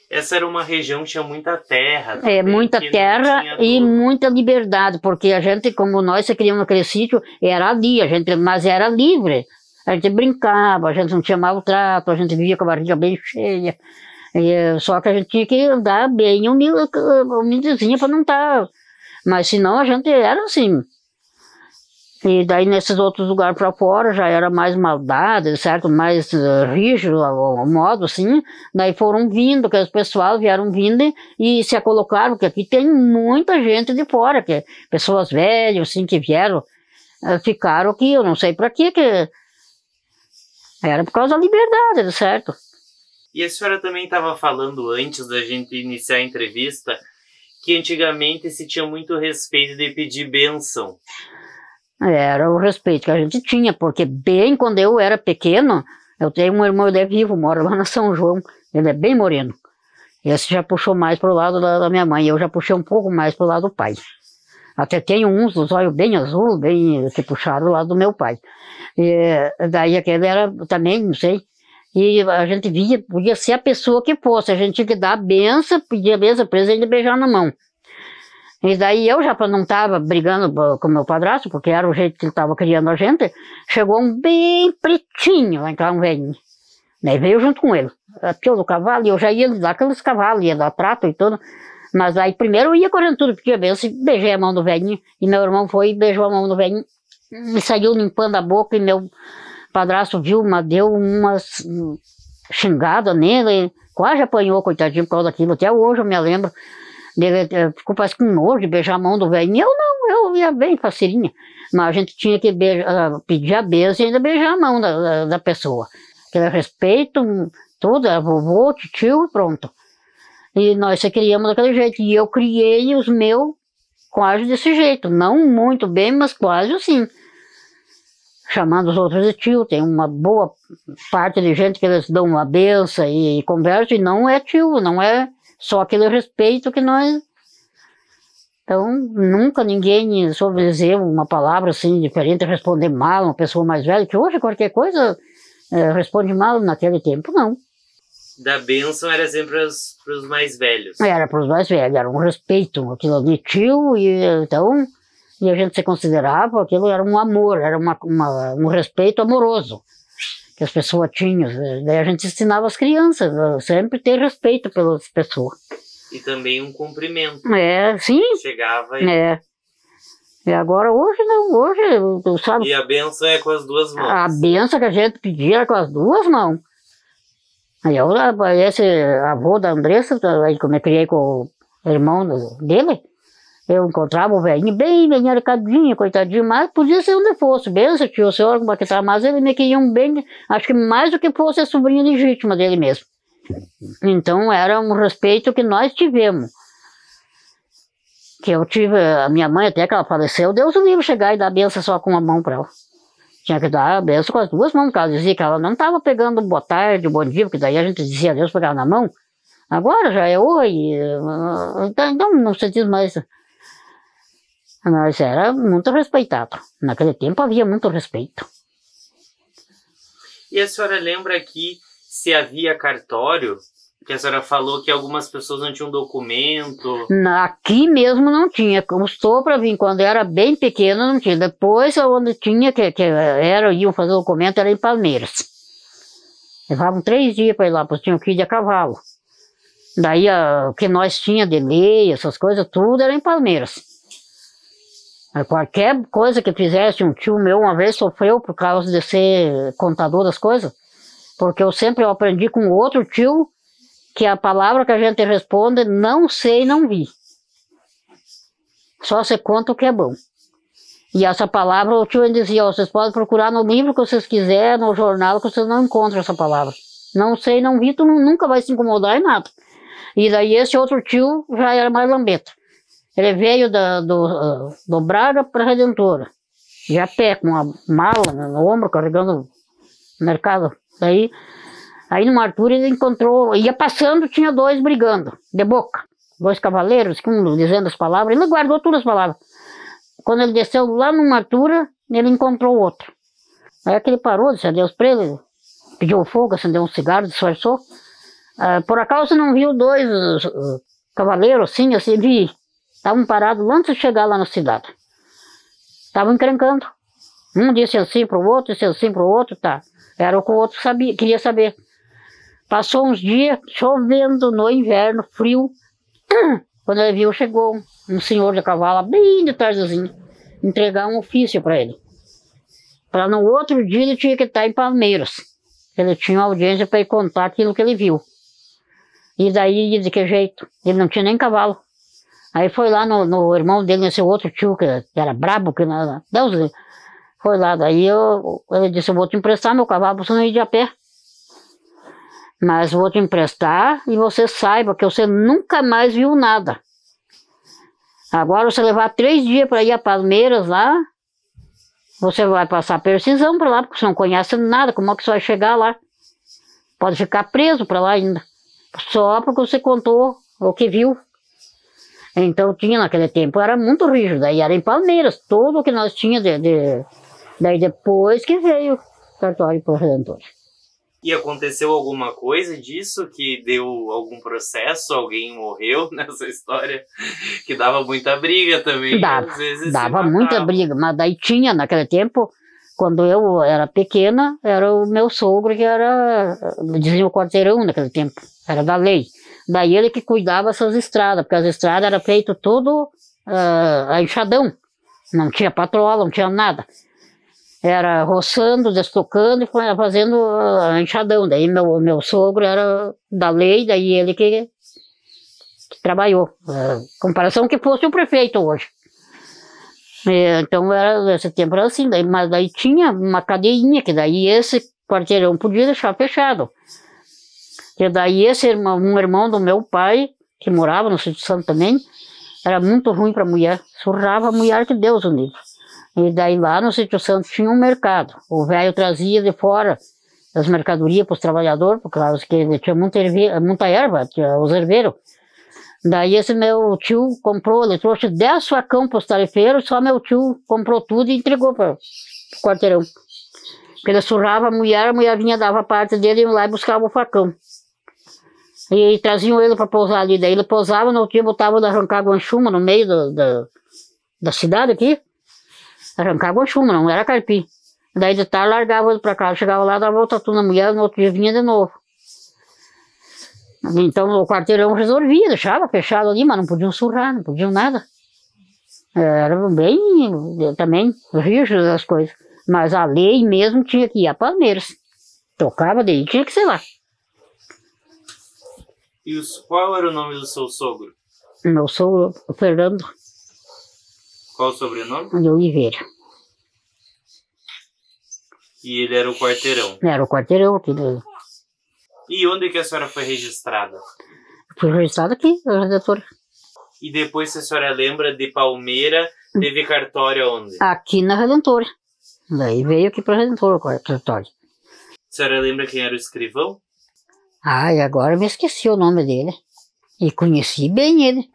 Essa era uma região que tinha muita terra. Muita terra e muita liberdade, porque a gente, como nós se criamos naquele sítio, era ali, mas era livre. A gente brincava, a gente não tinha maltrato, a gente vivia com a barriga bem cheia. Só que a gente tinha que andar bem humildezinha para não estar... Mas senão a gente era assim. E daí nesses outros lugares para fora já era mais maldade, certo? Mais rígido o modo, assim. Daí foram vindo, que os pessoal vieram vindo e se colocaram, porque aqui tem muita gente de fora, que pessoas velhas, assim, que vieram, ficaram aqui, eu não sei para quê, que era por causa da liberdade, certo? E a senhora também estava falando antes da gente iniciar a entrevista que antigamente se tinha muito respeito de pedir bênção. Era o respeito que a gente tinha, porque bem quando eu era pequeno, eu tenho um irmão, ele é vivo, mora lá na São João, ele é bem moreno. Esse já puxou mais pro lado da minha mãe, eu já puxei um pouco mais pro lado do pai. Até tenho uns dos olhos bem azul, bem que puxaram do lado do meu pai. Daí aquele era também, não sei, e a gente via, podia ser a pessoa que fosse, a gente tinha que dar a benção, pedir a benção pra eles e beijar na mão. E daí eu já não estava brigando com meu padrasto, porque era o jeito que ele estava criando a gente, chegou um bem pretinho lá em casa, um velhinho. Daí veio junto com ele, apiou do cavalo, e eu já ia dar aqueles cavalos, ia dar trato e tudo. Mas aí primeiro eu ia correndo tudo, pedia a benção, e beijei a mão do velhinho, e meu irmão foi e beijou a mão do velhinho, me saiu limpando a boca, e meu padrasto viu, deu umas xingadas nele, quase apanhou, coitadinho, por causa daquilo, até hoje eu me lembro. Ele ficou quase com nojo de beijar a mão do velhinho. Eu ia bem faceirinha, mas a gente tinha que pedir a benção e ainda beijar a mão da pessoa. Aquele respeito, tudo, vovô, tio e pronto. E nós se criamos daquele jeito, e eu criei os meus quase desse jeito, não muito bem, mas quase assim. Chamando os outros de tio, tem uma boa parte de gente que eles dão uma benção e conversam, e não é tio, não é só aquele respeito que nós... Então, nunca ninguém soube dizer uma palavra assim diferente, responder mal uma pessoa mais velha, que hoje qualquer coisa responde mal, naquele tempo não. Da bênção era sempre para os mais velhos. Era para os mais velhos, era um respeito, aquilo de tio, então... E a gente se considerava, aquilo era um amor, era um respeito amoroso que as pessoas tinham. Daí a gente ensinava as crianças a sempre ter respeito pelas pessoas. E também um cumprimento. Sim. Chegava e... E agora hoje não, hoje, tu sabe... E a bênção é com as duas mãos. A bênção que a gente pedia era com as duas mãos. Aí esse avô da Andressa, aí como eu criei com o irmão dele, eu encontrava o velhinho bem arcadinho, coitadinho, mas podia ser onde fosse. Benção, tio, o senhor, como é que tá? Mas ele me queria um bem, acho que mais do que fosse a sobrinha legítima dele mesmo. Então era um respeito que nós tivemos. Que eu tive, a minha mãe até que ela faleceu, Deus o livre chegar e dar benção só com uma mão para ela. Tinha que dar a benção com as duas mãos, porque ela dizia que ela não estava pegando boa tarde, bom dia, porque daí a gente dizia adeus, pegava na mão. Agora já é oi, então não se diz mais. Mas era muito respeitado. Naquele tempo havia muito respeito. E a senhora lembra aqui se havia cartório? Que a senhora falou que algumas pessoas não tinham documento. Aqui mesmo não tinha. Custou para vir quando era bem pequeno, não tinha. Depois, onde tinha, iam fazer documento, era em Palmeiras. Levavam 3 dias para ir lá, porque tinham que ir de a cavalo. Daí, o que nós tinha de lei, essas coisas, tudo era em Palmeiras. Qualquer coisa que fizesse, um tio meu uma vez sofreu por causa de ser contador das coisas, porque eu aprendi com outro tio que a palavra que a gente responde, não sei, não vi. Só você conta o que é bom. E essa palavra, o tio dizia, vocês podem procurar no livro que vocês quiserem, no jornal, que vocês não encontram essa palavra. Não sei, não vi, tu nunca vai se incomodar em nada. E daí esse outro tio já era mais lambeta. Ele veio do Braga para Redentora, de a pé, com uma mala no ombro, carregando o mercado. Aí numa altura ele encontrou, ia passando, tinha 2 brigando, de boca. 2 cavaleiros, um dizendo as palavras, ele guardou todas as palavras. Quando ele desceu lá numa altura, ele encontrou outro. Aí que ele parou, disse adeus pra ele, pediu fogo, acendeu um cigarro, disfarçou. Por acaso você não viu 2 cavaleiros assim, vi. Estavam parados antes de chegar lá na cidade. Estavam encrencando. Um disse assim pro outro, disse assim pro outro, tá. Era o que o outro queria saber. Passou uns dias, chovendo no inverno, frio. Quando ele viu, chegou um senhor de cavalo, bem de tardezinho, entregar um ofício para ele. Para no outro dia ele tinha que estar em Palmeiras. Ele tinha uma audiência para ir contar aquilo que ele viu. E daí, de que jeito? Ele não tinha nem cavalo. Aí foi lá no irmão dele, nesse outro tio, que era brabo, que nada. Deus, foi lá, daí ele disse, eu vou te emprestar meu cavalo para você não ir de a pé. Mas vou te emprestar e você saiba que você nunca mais viu nada. Agora você levar 3 dias para ir a Palmeiras lá, você vai passar precisão para lá, porque você não conhece nada, como é que você vai chegar lá? Pode ficar preso para lá ainda. Só porque você contou o que viu. Então tinha naquele tempo, era muito rígido, daí era em Palmeiras, tudo o que nós tínhamos daí depois que veio o cartório para o Redentor. E aconteceu alguma coisa disso que deu algum processo, alguém morreu nessa história, que dava muita briga também, às vezes dava muita briga, mas daí tinha naquele tempo, quando eu era pequena, era o meu sogro que dizia o quarteirão naquele tempo, era da lei. Daí ele que cuidava dessas estradas, porque as estradas eram feitas tudo a enxadão. Não tinha patroa, não tinha nada. Era roçando, destocando e fazendo enxadão. Daí meu sogro era da lei, daí ele que trabalhou. Comparação que fosse o prefeito hoje. Então esse tempo era assim, mas daí tinha uma cadeinha, que daí esse quarteirão podia deixar fechado. E daí um irmão do meu pai, que morava no Sítio Santo também, era muito ruim para a mulher, surrava a mulher que Deus o livre. E daí lá no Sítio Santo tinha um mercado, o velho trazia de fora as mercadorias para os trabalhadores, por causa que ele tinha muita erva, tinha os herveiros. Daí esse meu tio comprou, ele trouxe 10 facão para os tarefeiros, só meu tio comprou tudo e entregou para o quarteirão. Porque ele surrava a mulher vinha, dava parte dele, ia lá e buscava o facão. E traziam ele para pousar ali, daí ele pousava, no outro dia botava ele arrancar guanchuma no meio da cidade aqui, arrancar guanchuma, não era carpi. Daí de tarde largava ele para cá, chegava lá, dava volta tudo na mulher, no outro dia vinha de novo. Então o quarteirão resolvia, deixava fechado ali, mas não podiam surrar, não podiam nada. Era bem, também, rígido as coisas. Mas a lei mesmo tinha que ir a Palmeiras. Tocava daí, tinha que ser lá. E qual era o nome do seu sogro? Meu sogro, o Fernando. Qual o sobrenome? De Oliveira. E ele era o quarteirão? Era o quarteirão. E onde que a senhora foi registrada? Fui registrada aqui, na Redentora. E depois, se a senhora lembra, de Palmeira, teve cartório onde? Aqui na Redentora. Daí veio aqui para Redentor, o cartório. A senhora lembra quem era o escrivão? Ai, agora eu me esqueci o nome dele. E conheci bem ele.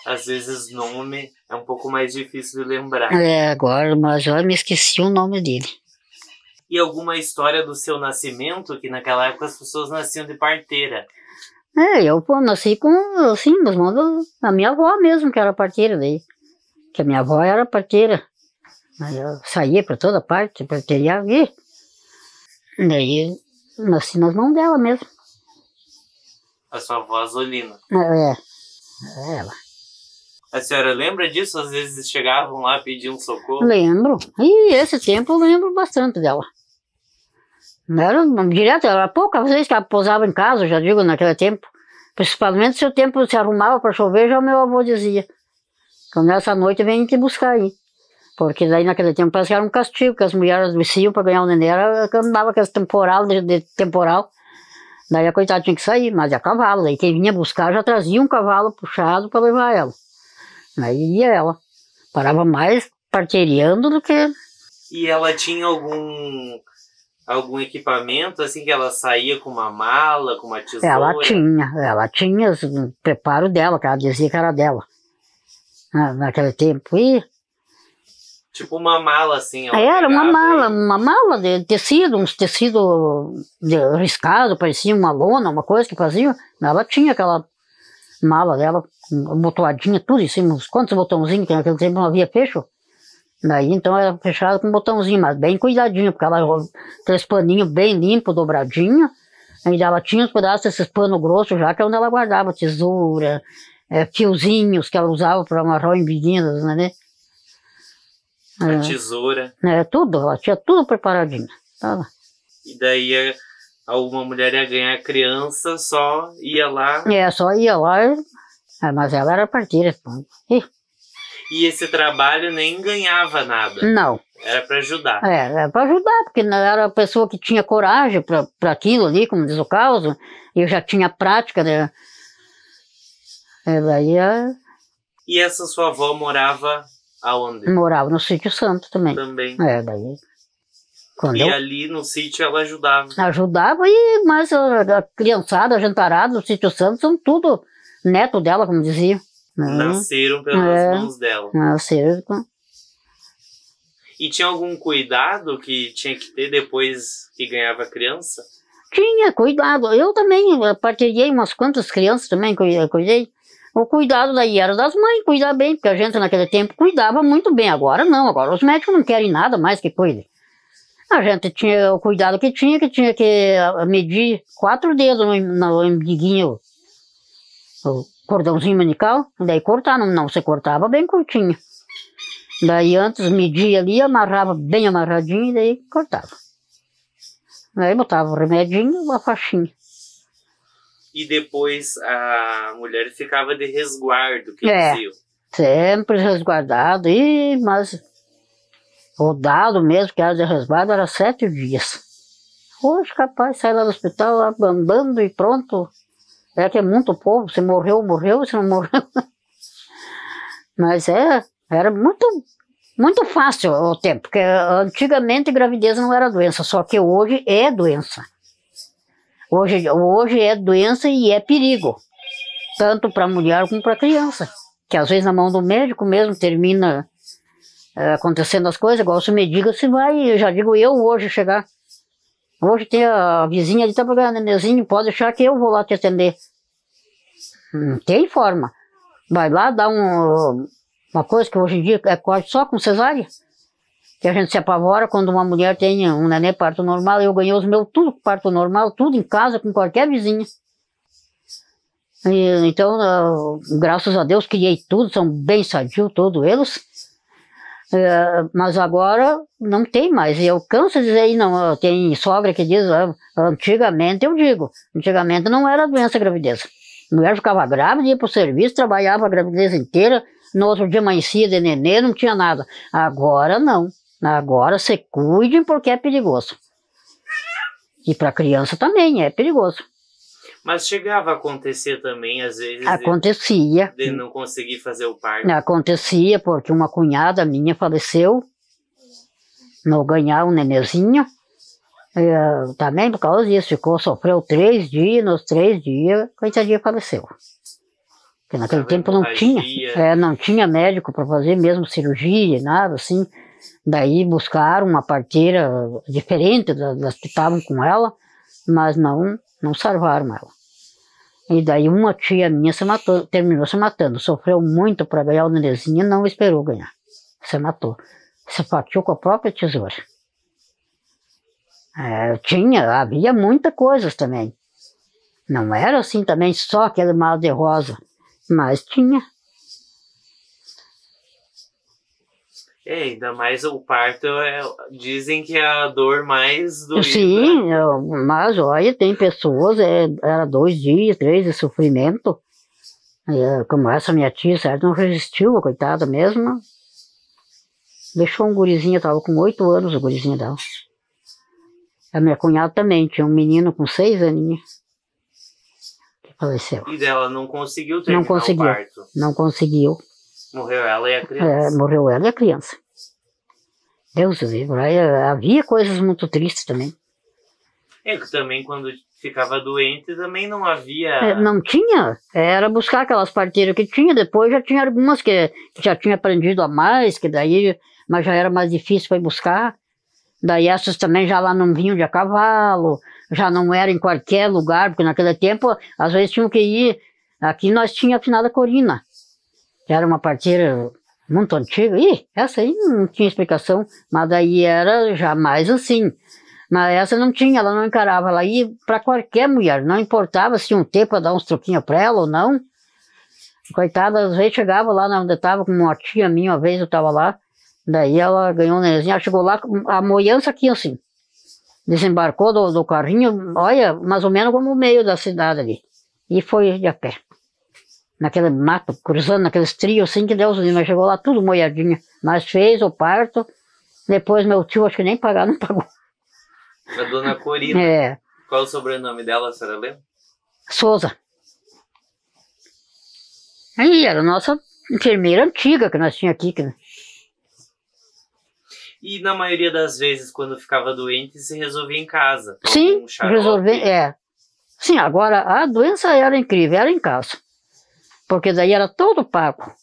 Às vezes nome é um pouco mais difícil de lembrar. Agora, mas eu me esqueci o nome dele. E alguma história do seu nascimento, que naquela época as pessoas nasciam de parteira? Eu nasci com, assim, nos mãos da minha avó mesmo, que era parteira daí. Que a minha avó era parteira. Eu saía para toda parte, parteiriava. E daí nasci nas mãos dela mesmo. A sua avó Zolina. Ela. A senhora lembra disso? Às vezes chegavam lá e pediam socorro? Lembro. E esse tempo eu lembro bastante dela. Era direto, era poucas vezes que ela pousava em casa, já digo, naquele tempo. Principalmente se o tempo se arrumava para chover, já o meu avô dizia: quando essa noite vem te buscar aí. Porque daí naquele tempo parece que era um castigo, que as mulheres desciam para ganhar o neném, era que andava com esse temporal, de temporal. Daí a coitada tinha que sair, mas a cavalo. Daí quem vinha buscar já trazia um cavalo puxado para levar ela. Aí ia ela. Parava mais parteiriando do que... E ela tinha algum equipamento, assim, que ela saía com uma mala, com uma tesoura? Ela tinha o preparo dela, que ela dizia que era dela. Naquele tempo. E... tipo uma mala, assim. Era uma mala de tecido, uns tecidos riscados, parecia uma lona, uma coisa que fazia. Ela tinha aquela mala dela, botoadinha, tudo em cima, uns quantos botãozinhos, que naquele tempo não havia fecho. Daí então era fechado com botãozinho, mas bem cuidadinho, porque ela aqueles paninhos bem limpo, dobradinho. Aí ela tinha uns pedaços desses panos grossos já, que é onde ela guardava tesoura, fiozinhos que ela usava para amarrar em biguinhas, né? A tesoura. Tudo, ela tinha tudo preparadinho. Tava. E daí alguma mulher ia ganhar criança, só ia lá. Só ia lá, mas ela era parteira. E esse trabalho nem ganhava nada? Não. Era para ajudar? Era para ajudar, porque não era a pessoa que tinha coragem para aquilo ali, como diz o caso, e eu já tinha prática, né? E essa sua avó morava aonde? Morava no Sítio Santo também. Também. Daí. Ali no sítio ela ajudava? Ajudava, mas a criançada, a jantarada do Sítio Santo são tudo neto dela, como dizia. Nasceram pelas mãos dela. Nasceram. E tinha algum cuidado que tinha que ter depois que ganhava criança? Tinha, cuidado. Eu também partilhei umas quantas crianças também, cuidei. O cuidado daí era das mães, cuidar bem, porque a gente naquele tempo cuidava muito bem. Agora não, agora os médicos não querem nada mais que cuide. A gente tinha o cuidado que tinha que medir 4 dedos no umbiguinho, o cordãozinho manical, daí cortar, não se cortava bem curtinho. Daí antes media ali, amarrava bem amarradinho e daí cortava. Daí botava o remedinho, a faixinha. E depois a mulher ficava de resguardo, que diziam? Sempre resguardado, mas o dado mesmo que era de resguardo era 7 dias. Hoje capaz sai lá do hospital andando e pronto. É que é muito povo, se morreu, se não morreu. Mas era muito fácil o tempo, porque antigamente gravidez não era doença, só que hoje é doença. Hoje é doença e é perigo, tanto para a mulher como para a criança, que às vezes na mão do médico mesmo termina acontecendo as coisas, igual se me diga se vai, já digo eu hoje chegar. Hoje tem a vizinha ali, tá pegando nenenzinho, pode deixar que eu vou lá te atender. Não tem forma. Vai lá, dá uma coisa que hoje em dia é corte só com cesárea, que a gente se apavora quando uma mulher tem um neném parto normal. Eu ganhei os meus tudo parto normal, tudo em casa, com qualquer vizinha. Então, graças a Deus, criei tudo, são bem sadios todos eles. Mas agora não tem mais. Eu canso de dizer aí, não, tem sogra que diz, antigamente eu digo, antigamente não era doença a gravidez. A mulher ficava grávida, ia para o serviço, trabalhava a gravidez inteira, no outro dia amanhecia de nenê, não tinha nada. Agora não. Agora se cuide porque é perigoso. E para criança também é perigoso. Mas chegava a acontecer também, às vezes, acontecia. De não conseguir fazer o parto? Acontecia porque uma cunhada minha faleceu no ganhar um nenezinho. Também por causa disso, sofreu 3 dias, nos 3 dias, coitadinha faleceu. Porque naquele tempo não tinha médico para fazer mesmo cirurgia, nada assim. Daí buscaram uma parteira diferente das que estavam com ela, mas não salvaram ela. E daí uma tia minha terminou se matando, sofreu muito para ganhar o nenezinho e não esperou ganhar. Se matou. Se fatiou com a própria tesoura. Havia muita coisa também. Não era assim também só aquele mal de rosa, mas tinha. Ainda mais o parto, dizem que é a dor mais doída. Sim, mas olha, tem pessoas, era 2 dias, 3 de sofrimento. Como essa minha tia, certo, não resistiu, coitada mesmo. Deixou um gurizinho, estava com 8 anos o gurizinho dela. A minha cunhada também, tinha um menino com 6 aninhos. Que faleceu. E dela não conseguiu terminar o parto? Não conseguiu. Morreu ela e a criança? Morreu ela e a criança. Deus livre. Havia coisas muito tristes também. Que também quando ficava doente também não havia... não tinha. Era buscar aquelas parteiras que tinha. Depois já tinha algumas que já tinha aprendido a mais, mas já era mais difícil para ir buscar. Daí essas também já lá não vinham de a cavalo, já não era em qualquer lugar, porque naquele tempo às vezes tinham que ir. Aqui nós tínhamos a finada Corina, que era uma parteira muito antiga. Essa aí não tinha explicação, mas daí era já mais assim. Mas essa não tinha, ela não encarava, ela ia para qualquer mulher, não importava se um tempo para dar uns troquinhos para ela ou não. Coitada, às vezes chegava lá onde estava com uma tia minha, uma vez eu estava lá, daí ela ganhou um nenenzinho, ela chegou lá, a moiança aqui assim, desembarcou do carrinho, olha, mais ou menos como o meio da cidade ali, e foi de a pé. Naquele mato, cruzando naqueles trios assim, que Deus livre, mas chegou lá tudo moiadinha, mas fez o parto, depois meu tio, acho que nem pagar, não pagou. A dona Corina. Qual o sobrenome dela, a senhora lembra? Souza. Aí era a nossa enfermeira antiga que nós tínhamos aqui. E na maioria das vezes, quando ficava doente, se resolvia em casa? Sim, resolvia, Sim, agora a doença era incrível, era em casa. Porque daí era todo pago.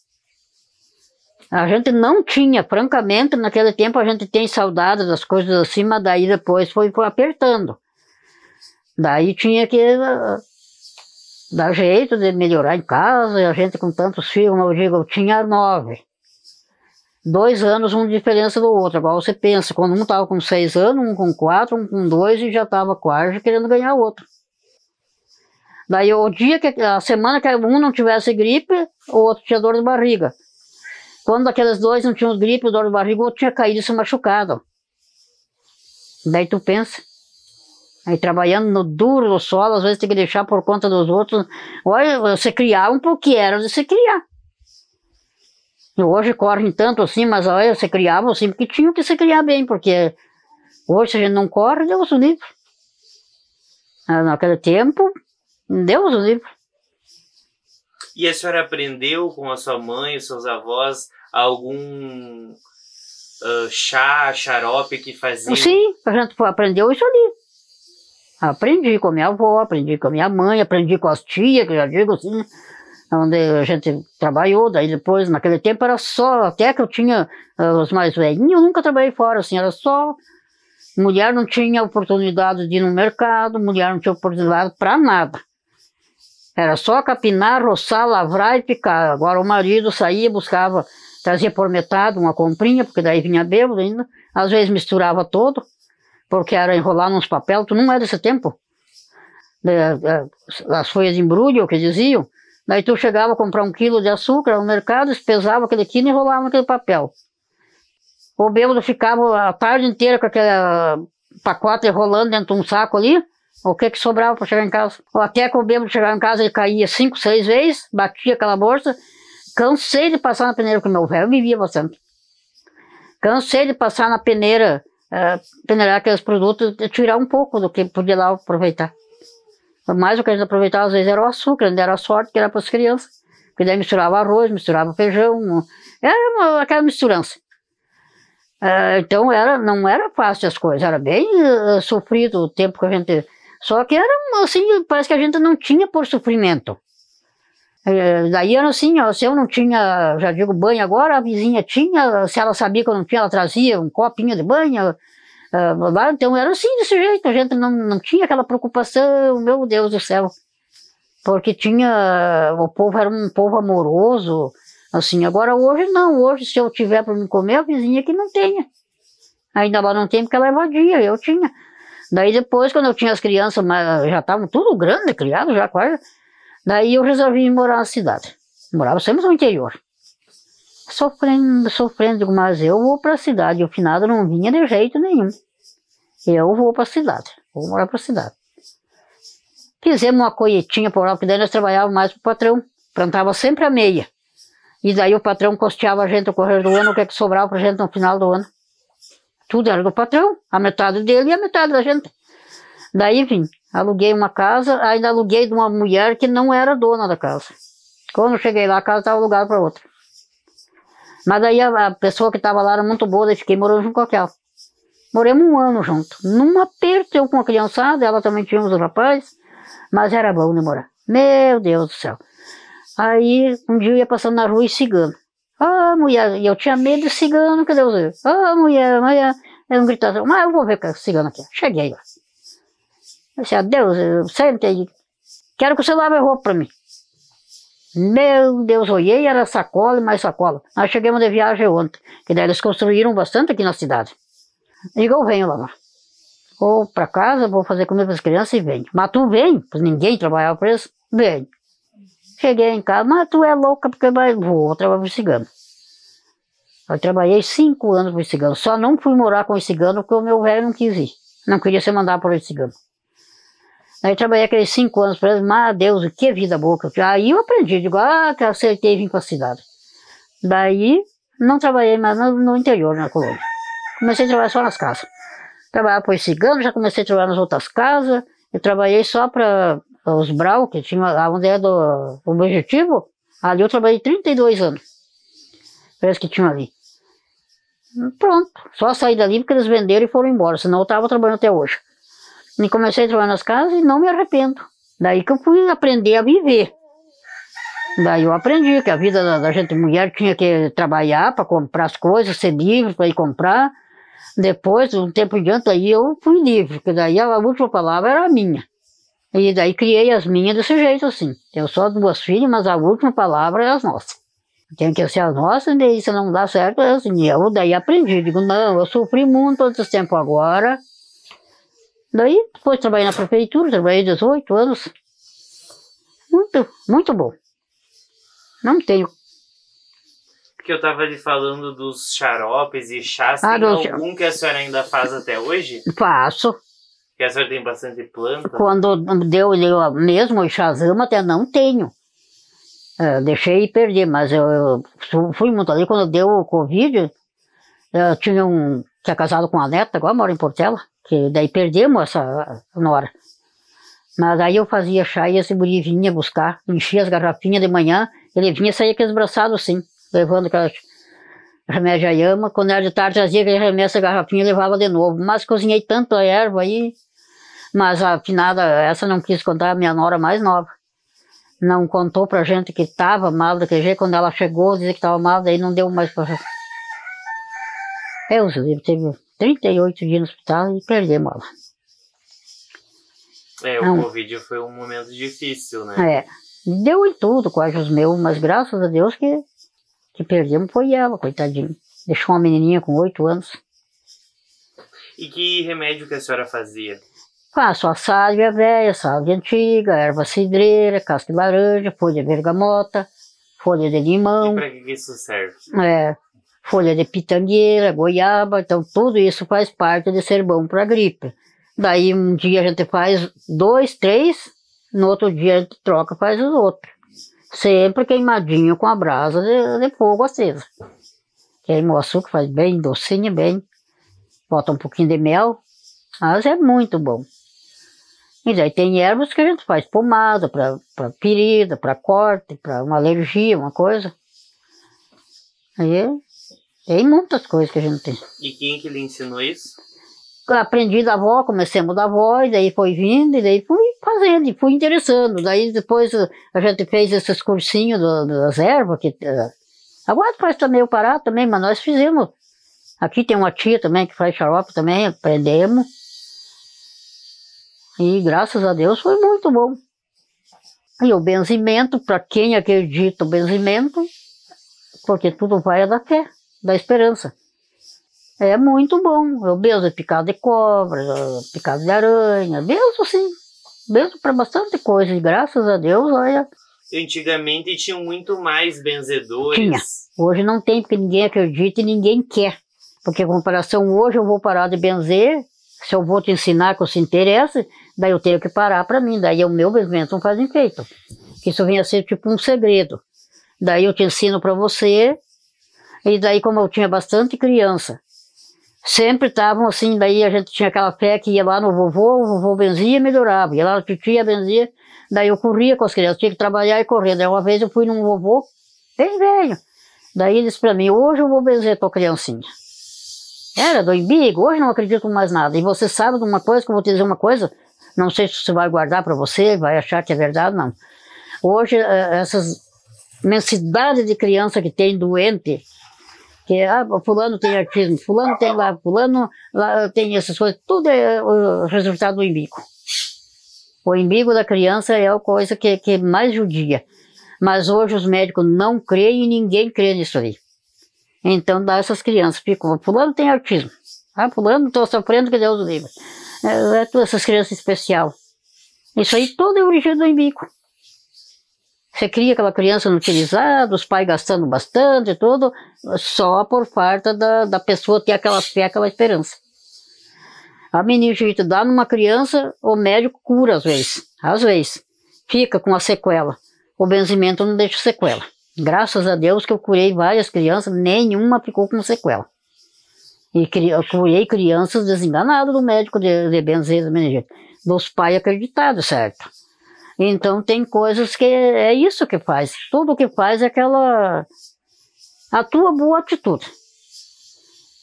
A gente não tinha, francamente, naquele tempo a gente tem saudade das coisas assim, mas daí depois foi apertando. Daí tinha que dar jeito de melhorar em casa, e a gente com tantos filhos, como eu digo, eu tinha 9. 2 anos, uma diferença do outro. Agora você pensa, quando um estava com 6 anos, um com 4, um com 2 e já estava quase querendo ganhar o outro. Daí a semana que um não tivesse gripe, o outro tinha dor de barriga. Quando aqueles 2 não tinham gripe, dor de barriga, o outro tinha caído e se machucado. Daí tu pensa. Aí trabalhando no duro do solo, às vezes tem que deixar por conta dos outros. Olha, você criava porque era de se criar. E hoje correm tanto assim, mas olha, você criava assim porque tinha que se criar bem, porque hoje se a gente não corre, Deus o livre. Naquele tempo, Deus o livre. E a senhora aprendeu com a sua mãe, os seus avós, algum xarope que fazia? Sim, a gente aprendeu isso ali. Aprendi com a minha avó, aprendi com a minha mãe, aprendi com as tias, que eu já digo assim, onde a gente trabalhou. Daí depois, naquele tempo era só, até que eu tinha os mais velhinhos, eu nunca trabalhei fora, assim, era só, mulher não tinha oportunidade de ir no mercado, mulher não tinha oportunidade para nada. Era só capinar, roçar, lavrar e picar. Agora o marido saía, buscava, trazia por metade uma comprinha, porque daí vinha bêbado ainda. Às vezes misturava todo, porque era enrolar nos papel. Tu não é desse tempo? As folhas de embrulho, que diziam. Daí tu chegava a comprar 1 quilo de açúcar no mercado, pesava aquele quilo e enrolava naquele papel. O bêbado ficava a tarde inteira com aquele pacote enrolando dentro de um saco ali. O que sobrava para chegar em casa? Até que o bêbado chegava em casa, ele caía 5, 6 vezes, batia aquela bolsa. Cansei de passar na peneira, porque meu velho vivia bastante. Cansei de passar na peneira, peneirar aqueles produtos, e tirar um pouco do que podia lá aproveitar. Mas o que a gente aproveitava às vezes era o açúcar, ainda era a sorte que era para as crianças. Porque daí misturava arroz, misturava feijão, era aquela misturança. Então não era fácil as coisas, era bem sofrido o tempo que a gente... Só que era assim, parece que a gente não tinha por sofrimento. Daí era assim, ó, se eu não tinha, já digo, banho agora, a vizinha tinha, se ela sabia que eu não tinha, ela trazia um copinho de banho. Então era assim, desse jeito, a gente não tinha aquela preocupação, meu Deus do céu. Porque o povo era um povo amoroso, assim. Agora hoje não, hoje se eu tiver para me comer, a vizinha que não tenha. Ainda lá não tem porque ela é vadia, eu tinha. Daí depois, quando eu tinha as crianças, mas já estavam tudo grande, criado já quase, daí eu resolvi ir morar na cidade. Morava sempre no interior. Sofrendo, digo, mas eu vou para a cidade. O finado não vinha de jeito nenhum. Eu vou para a cidade, vou morar para a cidade. Fizemos uma colheitinha por lá, porque daí nós trabalhávamos mais pro patrão. Plantava sempre a meia. E daí o patrão costeava a gente no correr do ano, o que é que sobrava pra gente no final do ano. Tudo era do patrão, a metade dele e a metade da gente. Daí, enfim, aluguei uma casa, ainda aluguei de uma mulher que não era dona da casa. Quando eu cheguei lá, a casa estava alugada para outra. Mas daí a pessoa que estava lá era muito boa, daí fiquei morando junto com aquela. Moramos 1 ano junto. Num aperto, eu com a criançada, ela também tinha uns rapazes, mas era bom de morar. Meu Deus do céu. Aí, um dia eu ia passando na rua e cigano. Mulher, e eu tinha medo de cigano, que Deus viu. Mulher, eu não gritava, mas eu vou ver que cigano aqui. Cheguei lá. Eu disse, Deus, senta aí. Quero que você lave a roupa pra mim. Meu Deus, olhei, era sacola e mais sacola. Nós chegamos de viagem ontem, que daí eles construíram bastante aqui na cidade. Digo, eu venho lavar. Vou pra casa, vou fazer comida para as crianças e venho. Mas tu vem, pois ninguém trabalhava por isso, venho. Cheguei em casa, mas tu é louca porque vou trabalhar por cigano. Eu trabalhei 5 anos por cigano, só não fui morar com o cigano porque o meu velho não quis ir. Não queria ser mandado por esse cigano. Daí trabalhei aqueles 5 anos para ele, mas Deus, que vida boa que eu tinha. Aí eu aprendi, digo, que acertei e vim para a cidade. Daí não trabalhei mais no interior, na colônia. Comecei a trabalhar só nas casas. Trabalhava por cigano, já comecei a trabalhar nas outras casas. Eu trabalhei só para os Brau, que tinha onde era do Objetivo. Ali eu trabalhei 32 anos. Parece que tinha ali. Pronto, só saí dali porque eles venderam e foram embora, senão eu estava trabalhando até hoje. E comecei a trabalhar nas casas e não me arrependo. Daí que eu fui aprender a viver. Daí eu aprendi que a vida da gente mulher tinha que trabalhar para comprar as coisas, ser livre para ir comprar. Depois, um tempo em diante, aí eu fui livre, porque daí a última palavra era a minha. E daí criei as minhas desse jeito assim. Eu só 2 filhas, mas a última palavra é as nossas. Tem que ser as nossas, e daí se não dá certo, é assim. Eu daí aprendi, digo, não, eu sofri muito todo esse tempo agora. Daí, depois trabalhei na prefeitura, trabalhei 18 anos. Muito, muito bom. Não tenho. Porque eu estava lhe falando dos xaropes e chás, tem algum que a senhora ainda faz até hoje? Faço. Que a senhora tem bastante planta? Quando deu mesmo o chazama, até não tenho. Deixei perder, mas eu fui muito ali. Quando deu o Covid, eu tinha que é casado com a neta, agora mora em Portela, que daí perdemos essa nora. Mas aí eu fazia chá e esse guri vinha buscar, enchia as garrafinhas de manhã, ele vinha sair aqueles braçados assim, levando aquelas remédio a yama. Quando era de tarde, trazia aquele remédio, essa garrafinha e levava de novo. Mas cozinhei tanto a erva aí, mas a finada, essa não quis contar, a minha nora mais nova. Não contou pra gente que estava mal daquele jeito. Quando ela chegou, dizia que estava mal, daí não deu mais pra... teve 38 dias no hospital e perdemos ela. O Covid foi um momento difícil, né? Deu em tudo, quase os meus, mas graças a Deus que perdemos foi ela, coitadinha. Deixou uma menininha com 8 anos. E que remédio que a senhora fazia? Faço a sálvia velha, sálvia antiga, erva cidreira, casca de laranja, folha de bergamota, folha de limão. E para que isso serve? Folha de pitangueira, goiaba, então tudo isso faz parte de ser bom para a gripe. Daí um dia a gente faz 2, 3, no outro dia a gente troca e faz os outros. Sempre queimadinho com a brasa de fogo acesa. Queima o açúcar, faz bem docinho, bem. Bota um pouquinho de mel, mas é muito bom. E daí tem ervas que a gente faz pomada para ferida, para corte, para uma alergia, uma coisa. Aí Tem muitas coisas que a gente tem. E quem que lhe ensinou isso? Aprendi da avó, comecemos da avó, e daí foi vindo, e daí fui fazendo, e fui interessando. Daí depois a gente fez esses cursinhos das ervas, que agora faz também o Pará também, mas nós fizemos. Aqui tem uma tia também que faz xarope também, aprendemos. E graças a Deus foi muito bom. E o benzimento, para quem acredita o benzimento, porque tudo vai da fé, da esperança. É muito bom. Eu benzo picado de cobra, picado de aranha, benzo sim. Benzo para bastante coisa, e graças a Deus, olha. Antigamente tinham muito mais benzedores. Tinha. Hoje não tem, porque ninguém acredita e ninguém quer. Porque em comparação, hoje eu vou parar de benzer, se eu vou te ensinar que eu se interessa, daí eu tenho que parar para mim, daí o meu benzimento não faz efeito. Isso vem a ser tipo um segredo. Daí eu te ensino para você, e daí como eu tinha bastante criança, sempre estavam assim, daí a gente tinha aquela fé que ia lá no vovô, o vovô benzia e melhorava, ia lá na titia, benzia, daí eu corria com as crianças, tinha que trabalhar e correr. Daí uma vez eu fui num vovô, bem velho, daí ele disse para mim, hoje eu vou benzer tua criancinha. Era do Imbigo, hoje não acredito mais nada. E você sabe de uma coisa, que eu vou te dizer uma coisa, não sei se você vai guardar para você, vai achar que é verdade, não. Hoje, essas imensidades de criança que tem doente, que fulano tem autismo, fulano tem lá, fulano lá tem essas coisas, tudo é o resultado do Imbigo. O Imbigo da criança é a coisa que mais judia. Mas hoje os médicos não creem e ninguém crê nisso aí. Então dá essas crianças, ficam, fulano tem autismo, fulano estou sofrendo, que Deus o livre. Essas crianças especiais. Isso aí tudo é origem do Imbigo. Você cria aquela criança inutilizada, os pais gastando bastante, tudo, só por falta da pessoa ter aquela fé, aquela esperança. A meningite dá numa criança, o médico cura às vezes, fica com a sequela. O benzimento não deixa sequela. Graças a Deus que eu curei várias crianças, nenhuma ficou com sequela. E eu curei crianças desenganadas do médico de benzer da meningite, dos pais acreditados, certo? Então tem coisas que é isso que faz. Tudo que faz é a tua boa atitude.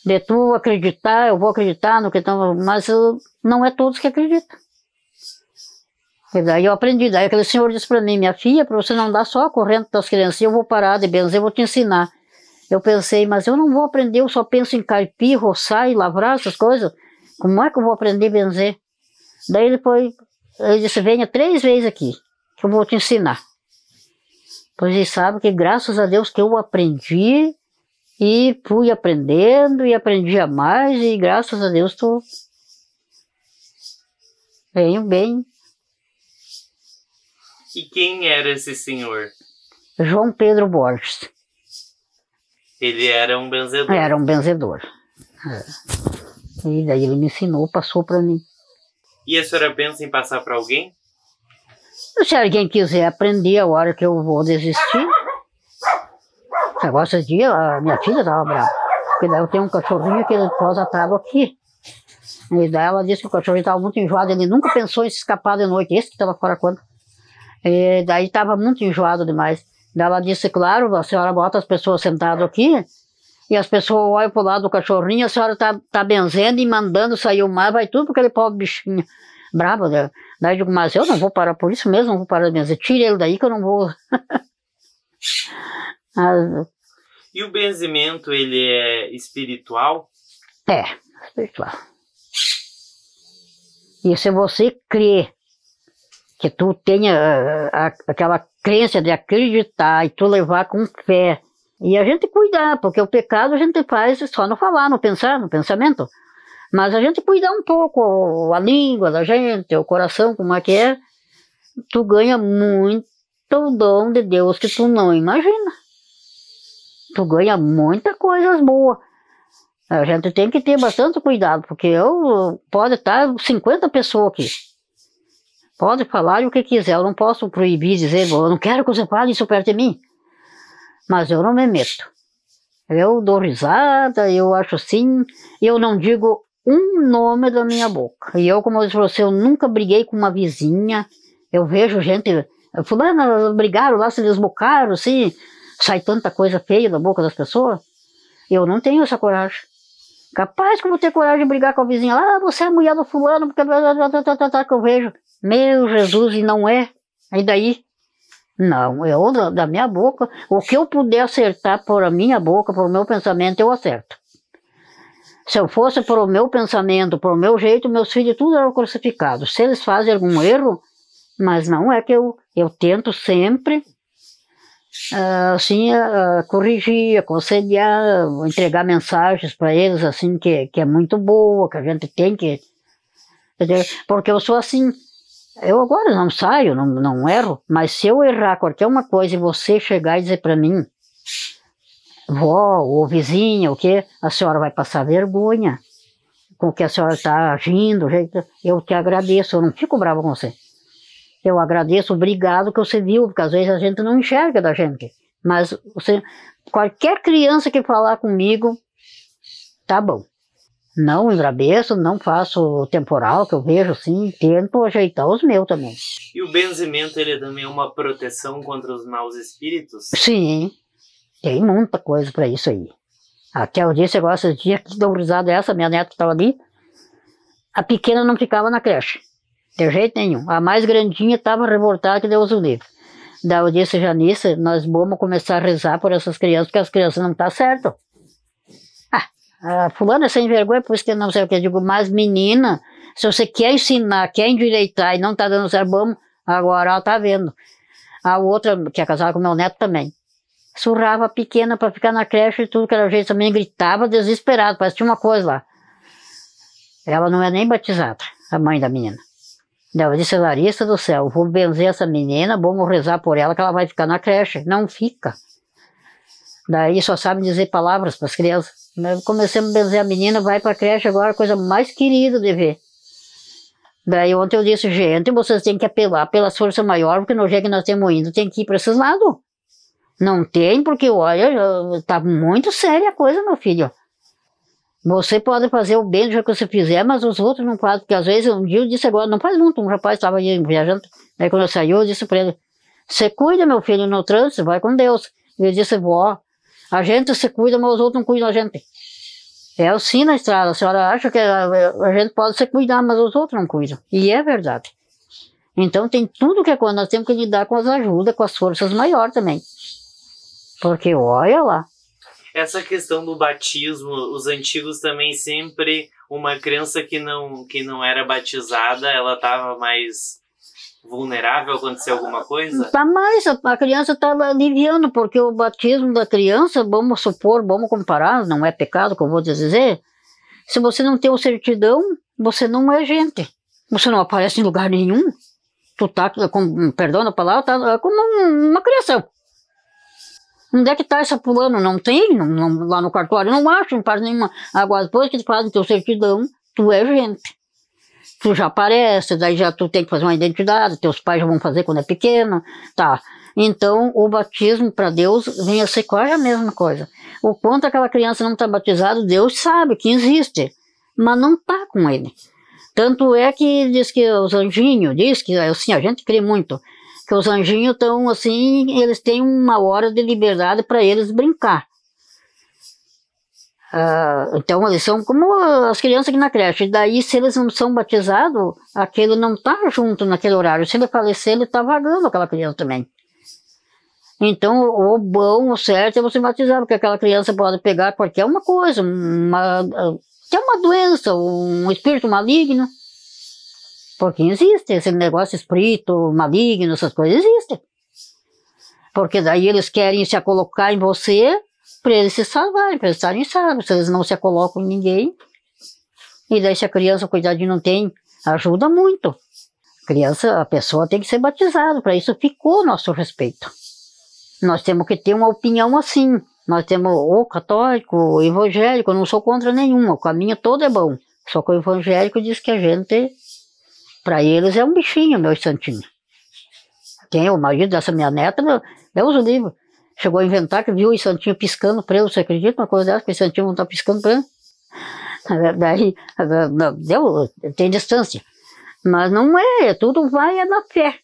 De tu acreditar, eu vou acreditar no que estão, mas não é todos que acreditam. E daí eu aprendi, daí aquele senhor disse para mim, minha filha, para você não dar só a corrente das crianças, eu vou parar de benzer, eu vou te ensinar. Eu pensei, mas eu não vou aprender, eu só penso em carpir, roçar e lavrar essas coisas. Como é que eu vou aprender a benzer? Daí ele disse, venha 3 vezes aqui, que eu vou te ensinar. Pois ele sabe que graças a Deus que eu aprendi, e fui aprendendo, e aprendi a mais, e graças a Deus venho bem. E quem era esse senhor? João Pedro Borges. Ele era um benzedor? Era um benzedor. E daí ele me ensinou, passou para mim. E a senhora pensa em passar para alguém? Se alguém quiser aprender a hora que eu vou desistir. Agora esses dias a minha filha estava brava. Porque daí eu tenho um cachorrinho que ele pôs atado aqui. E daí ela disse que o cachorrinho estava muito enjoado, ele nunca pensou em se escapar de noite, esse que estava fora quando. E daí estava muito enjoado demais. Daí ela disse, claro, a senhora bota as pessoas sentadas aqui, e as pessoas olham pro lado do cachorrinho, a senhora tá benzendo e mandando sair o mar, vai tudo porque aquele pobre bichinho bravo. Daí eu digo, mas eu não vou parar por isso mesmo, não vou parar de benzer, tira ele daí que eu não vou. E o benzimento, ele é espiritual? É, espiritual. E se você crê que tu tenha aquela crença de acreditar e tu levar com fé, e a gente cuidar, porque o pecado a gente faz só no falar, no pensar, no pensamento, mas a gente cuidar um pouco a língua da gente, o coração, como é que é, tu ganha muito dom de Deus que tu não imagina. Tu ganha muita coisas boas. A gente tem que ter bastante cuidado, porque pode estar 50 pessoas aqui. Pode falar o que quiser, eu não posso proibir, dizer, eu não quero que você fale isso perto de mim. Mas eu não me meto. Eu dou risada, eu acho assim, eu não digo um nome da minha boca. E eu, como eu disse pra você, eu nunca briguei com uma vizinha. Eu vejo gente, fulana, brigaram lá, se desbocaram, assim, sai tanta coisa feia da boca das pessoas. Eu não tenho essa coragem. Capaz que eu vou ter coragem de brigar com a vizinha. Ah, você é a mulher do fulano, porque que eu vejo. Meu Jesus, e não é? E daí? Não, eu da minha boca, o que eu puder acertar por a minha boca, por o meu pensamento, eu acerto. Se eu fosse por o meu pensamento, por o meu jeito, meus filhos tudo eram crucificados. Se eles fazem algum erro, mas não é que eu tento sempre, assim, corrigir, aconselhar, entregar mensagens para eles, assim, que é muito boa, que a gente tem que... Porque eu sou assim, eu agora não saio, não erro, mas se eu errar qualquer uma coisa e você chegar e dizer para mim, vó ou vizinha, o que, a senhora vai passar vergonha com o que a senhora está agindo, eu te agradeço, eu não fico bravo com você. Eu agradeço, obrigado que você viu, porque às vezes a gente não enxerga da gente. Mas qualquer criança que falar comigo, tá bom. Não embrabeço, não faço temporal, que eu vejo assim, tento ajeitar os meus também. E o benzimento, ele também é uma proteção contra os maus espíritos? Sim, tem muita coisa pra isso aí. Até eu disse agora, esses dias que deu risada essa, minha neta estava ali, a pequena não ficava na creche. De jeito nenhum. A mais grandinha estava revoltada que Deus o livre. Daí eu disse, Janice, nós vamos começar a rezar por essas crianças, porque as crianças não estão certas. A fulana é sem vergonha, por isso que eu não sei o que eu digo, mas menina, se você quer ensinar, quer endireitar e não está dando certo, vamos, agora ela está vendo. A outra, que é casada com meu neto também, surrava a pequena para ficar na creche e tudo, que era jeito também, gritava desesperado, parece que tinha uma coisa lá. Ela não é nem batizada, a mãe da menina. Eu disse, Larissa do céu, vou benzer essa menina, vamos rezar por ela que ela vai ficar na creche. Não fica. Daí só sabe dizer palavras para as crianças. Comecemos a benzer a menina, vai para a creche agora, a coisa mais querida de ver. Daí ontem eu disse, gente, vocês têm que apelar pelas forças maiores, porque no jeito que nós estamos indo, tem que ir para esses lados. Não tem, porque olha, tá muito séria a coisa, meu filho. Você pode fazer o bem do jeito que você fizer, mas os outros não fazem, porque às vezes um dia eu disse agora, não faz muito, um rapaz estava viajando, daí quando eu saí eu disse para ele, você cuida meu filho no trânsito, vai com Deus. Ele disse, vó, a gente se cuida, mas os outros não cuidam da gente. É assim na estrada, a senhora acha que a gente pode se cuidar, mas os outros não cuidam. E é verdade. Então tem tudo que é coisa, nós temos que lidar com as ajudas, com as forças maiores também. Porque olha lá. Essa questão do batismo, os antigos também sempre, uma criança que não era batizada, ela estava mais vulnerável a acontecer alguma coisa? Tá mais, a criança está aliviando, porque o batismo da criança, vamos supor, vamos comparar, não é pecado que eu vou dizer, se você não tem o certidão, você não é gente, você não aparece em lugar nenhum, tu tá, perdão a palavra, tá como uma criação. Onde é que está essa fulano? Não tem, lá no cartório não acho, não faz nenhuma. Agora, depois que tu faz o teu certidão, tu é gente. Tu já aparece, daí já tu tem que fazer uma identidade, teus pais já vão fazer quando é pequeno, tá. Então, o batismo para Deus vem a ser quase a mesma coisa. O quanto aquela criança não está batizada, Deus sabe que existe, mas não está com ele. Tanto é que diz que os anjinhos, diz que assim, a gente crê muito, que os anjinhos estão assim, eles têm uma hora de liberdade para eles brincar. Então eles são como as crianças aqui na creche, e daí se eles não são batizados, aquele não está junto naquele horário, se ele falecer ele está vagando aquela criança também. Então o bom, o certo é você batizar, porque aquela criança pode pegar qualquer uma coisa, até uma doença, um espírito maligno. Porque existe esse negócio, espírito maligno, essas coisas existem. Porque daí eles querem se colocar em você para eles se salvarem, para eles estarem salvos. Se eles não se colocam em ninguém, e daí se a criança, cuidadinho, não tem, ajuda muito. A pessoa tem que ser batizada, para isso ficou o nosso respeito. Nós temos que ter uma opinião assim. Nós temos o católico, o evangélico, eu não sou contra nenhum, o caminho todo é bom. Só que o evangélico diz que a gente... Para eles é um bichinho, meu santinho. Tem o marido dessa minha neta, Deus o livre. Chegou a inventar que viu o santinho piscando para ele. Você acredita uma coisa dessa? Que o santinho não está piscando para ele? Daí, tem distância. Mas não é, tudo vai na fé.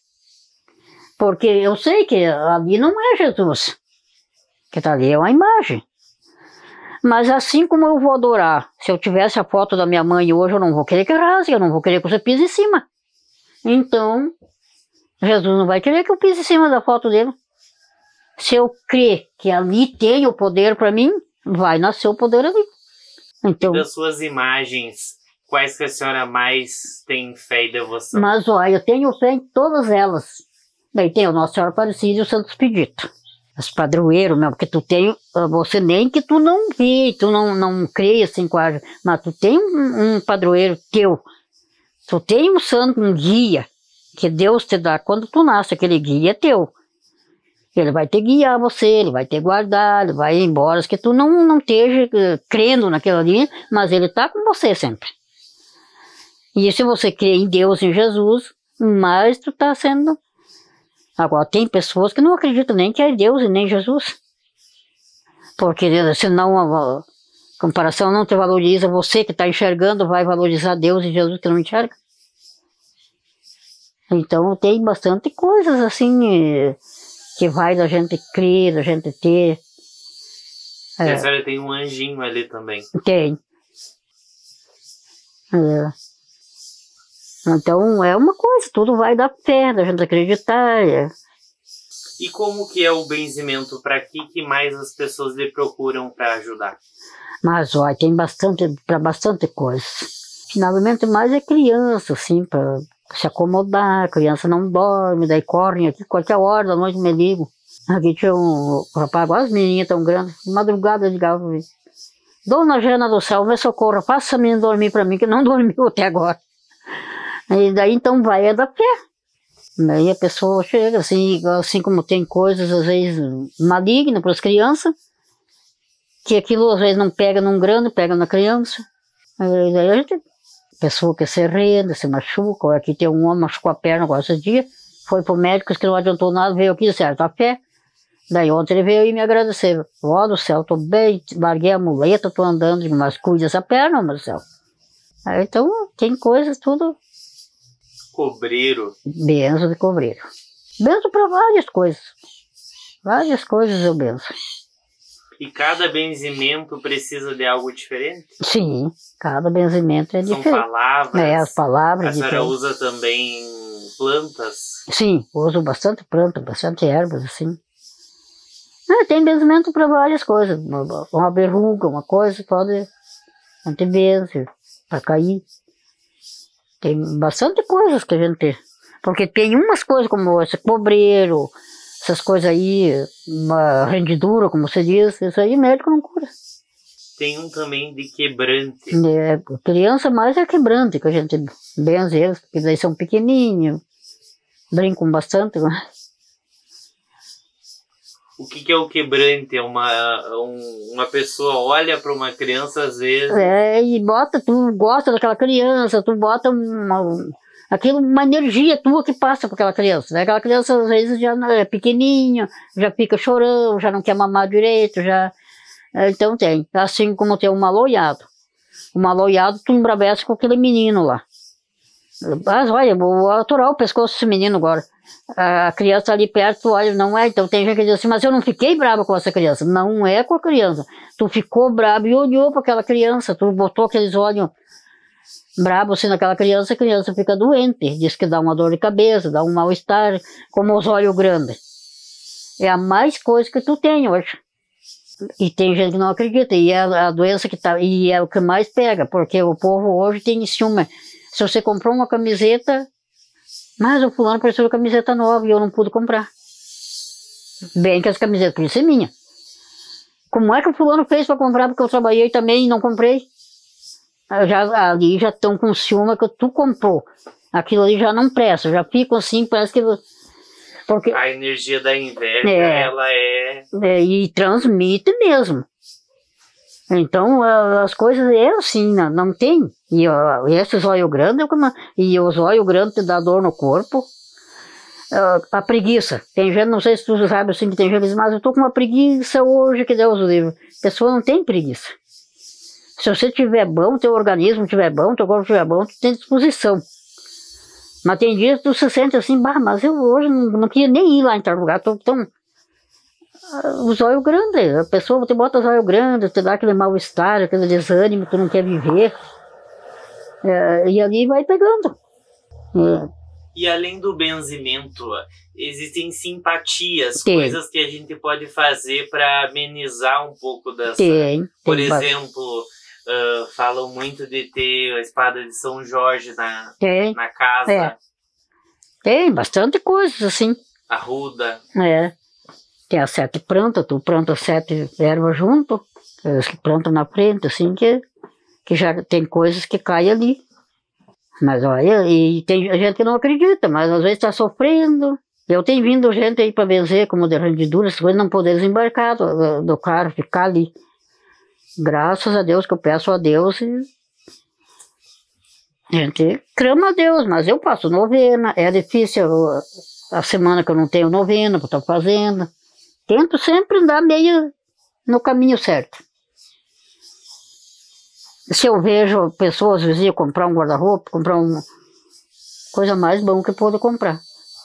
Porque eu sei que ali não é Jesus. Que está ali é uma imagem. Mas assim como eu vou adorar, se eu tivesse a foto da minha mãe hoje, eu não vou querer que rasgue, eu não vou querer que você pise em cima. Então, Jesus não vai querer que eu pise em cima da foto dele. Se eu crer que ali tem o poder para mim, vai nascer o poder ali. Então, e das suas imagens, quais que a senhora mais tem fé e devoção? Mas olha, eu tenho fé em todas elas. Daí tem o Nossa Senhora Aparecida e o Santo Expedito. Os padroeiros mesmo, porque tu tem, você nem que tu não vê, tu não crê assim quase, mas tu tem um padroeiro teu, tu tem um santo, um guia, que Deus te dá quando tu nasce, aquele guia é teu. Ele vai te guiar você, ele vai te guardar, ele vai embora, que tu não esteja crendo naquilo ali, mas ele está com você sempre. E se você crê em Deus, em Jesus, mais tu está sendo... Agora, tem pessoas que não acreditam nem que é Deus e nem Jesus. Porque senão a comparação não te valoriza, você que está enxergando vai valorizar Deus e Jesus que não enxerga. Então tem bastante coisas assim que vai da gente crer, da gente ter. E a senhora tem um anjinho ali também. Tem. Então é uma coisa, tudo vai da fé, da gente acreditar. E como que é o benzimento? Para que mais as pessoas lhe procuram para ajudar? Mas olha, tem para bastante coisa. Finalmente mais é criança, assim, para se acomodar, a criança não dorme, daí correm aqui, qualquer hora da noite me ligam. Aqui tinha um rapaz, igual as menininhas tão grandes, de madrugada ligava. Dona Jana do céu, me socorra, faça a menina dormir para mim, que não dormiu até agora. E daí então vai é da fé. Daí a pessoa chega assim como tem coisas às vezes malignas para as crianças, que aquilo às vezes não pega num grande, pega na criança. E daí a gente, pessoa que se rende, se machuca, aqui tem um homem machucou a perna agora esse dia, foi pro médico, que não adiantou nada, veio aqui, certo, a fé. Daí ontem ele veio aí me agradecer. Ó do céu, tô bem, larguei a muleta, tô andando, mas cuida essa perna, meu céu. Aí, então tem coisas tudo. Cobreiro. Benzo de cobreiro. Benzo para várias coisas. Várias coisas eu benzo. E cada benzimento precisa de algo diferente? Sim, cada benzimento é diferente. São palavras? As palavras. A senhora usa também plantas? Sim, uso bastante planta, bastante ervas, assim. Tem benzimento para várias coisas. Uma verruga, uma coisa, pode... A gente benze para cair. Tem bastante coisas que a gente tem. Porque tem umas coisas como esse cobreiro, essas coisas aí, uma rendidura, como você diz, isso aí médico não cura. Tem um também de quebrante. Criança mais é quebrante, que a gente benze eles, porque daí são pequenininhos, brincam bastante. O que é o quebrante? É uma pessoa olha para uma criança às vezes... E tu gosta daquela criança, tu bota uma energia tua que passa para aquela criança. Aquela criança às vezes já é pequenininha, já fica chorando, já não quer mamar direito, já... Então tem, assim como tem um maloiado. O maloiado tu embravece com aquele menino lá. Mas olha, vou aturar o pescoço desse menino agora. A criança ali perto, olha, não é. Então tem gente que diz assim, mas eu não fiquei brava com essa criança. Não é com a criança. Tu ficou bravo e olhou para aquela criança. Tu botou aqueles olhos bravos assim naquela criança, a criança fica doente. Diz que dá uma dor de cabeça, dá um mal-estar, como os olhos grandes. É a mais coisa que tu tem hoje. E tem gente que não acredita. E é a doença que tá. E é o que mais pega, porque o povo hoje tem ciúme. Se você comprou uma camiseta, mas o fulano apareceu camiseta nova e eu não pude comprar. Bem que as camisetas podiam ser minha. Como é que o fulano fez para comprar? Porque eu trabalhei também e não comprei. Ali já estão com ciúme que tu comprou. Aquilo ali já não presta, já fica assim, parece que... Porque, a energia da inveja, ela e transmite mesmo. Então, as coisas é assim, não tem. E esses olhos grandes, e os olhos grandes te dá dor no corpo. A preguiça. Tem gente, não sei se tu sabe assim, que tem gente que diz, mas eu tô com uma preguiça hoje, que Deus o livre. A pessoa não tem preguiça. Se você tiver bom, teu organismo tiver bom, teu corpo tiver bom, tu tem disposição. Mas tem dias que tu se sente assim, mas eu hoje não queria nem ir lá em tal lugar, tô tão... o zóio grande. A pessoa te bota o zóio grande, te dá aquele mal-estar, aquele desânimo, tu não quer viver. E ali vai pegando. E além do benzimento, existem simpatias, Tem. coisas que a gente pode fazer para amenizar um pouco dessa... Por exemplo, falam muito de ter a espada de São Jorge na casa. Tem bastante coisas assim. Arruda. Tem as 7 plantas, tu planta 7 ervas junto, as que plantam na frente, assim, que já tem coisas que caem ali. Mas olha, e tem gente que não acredita, mas às vezes está sofrendo. Eu tenho vindo gente aí para benzer, como de rendidura, as coisas não poder desembarcar do carro, ficar ali. Graças a Deus que eu peço a Deus e a gente clama a Deus, mas eu passo novena, é difícil a semana que eu não tenho novena para estar fazendo. Tento sempre andar meio no caminho certo. Se eu vejo pessoas vizinhas comprar um guarda-roupa, comprar coisa mais bom que pode comprar.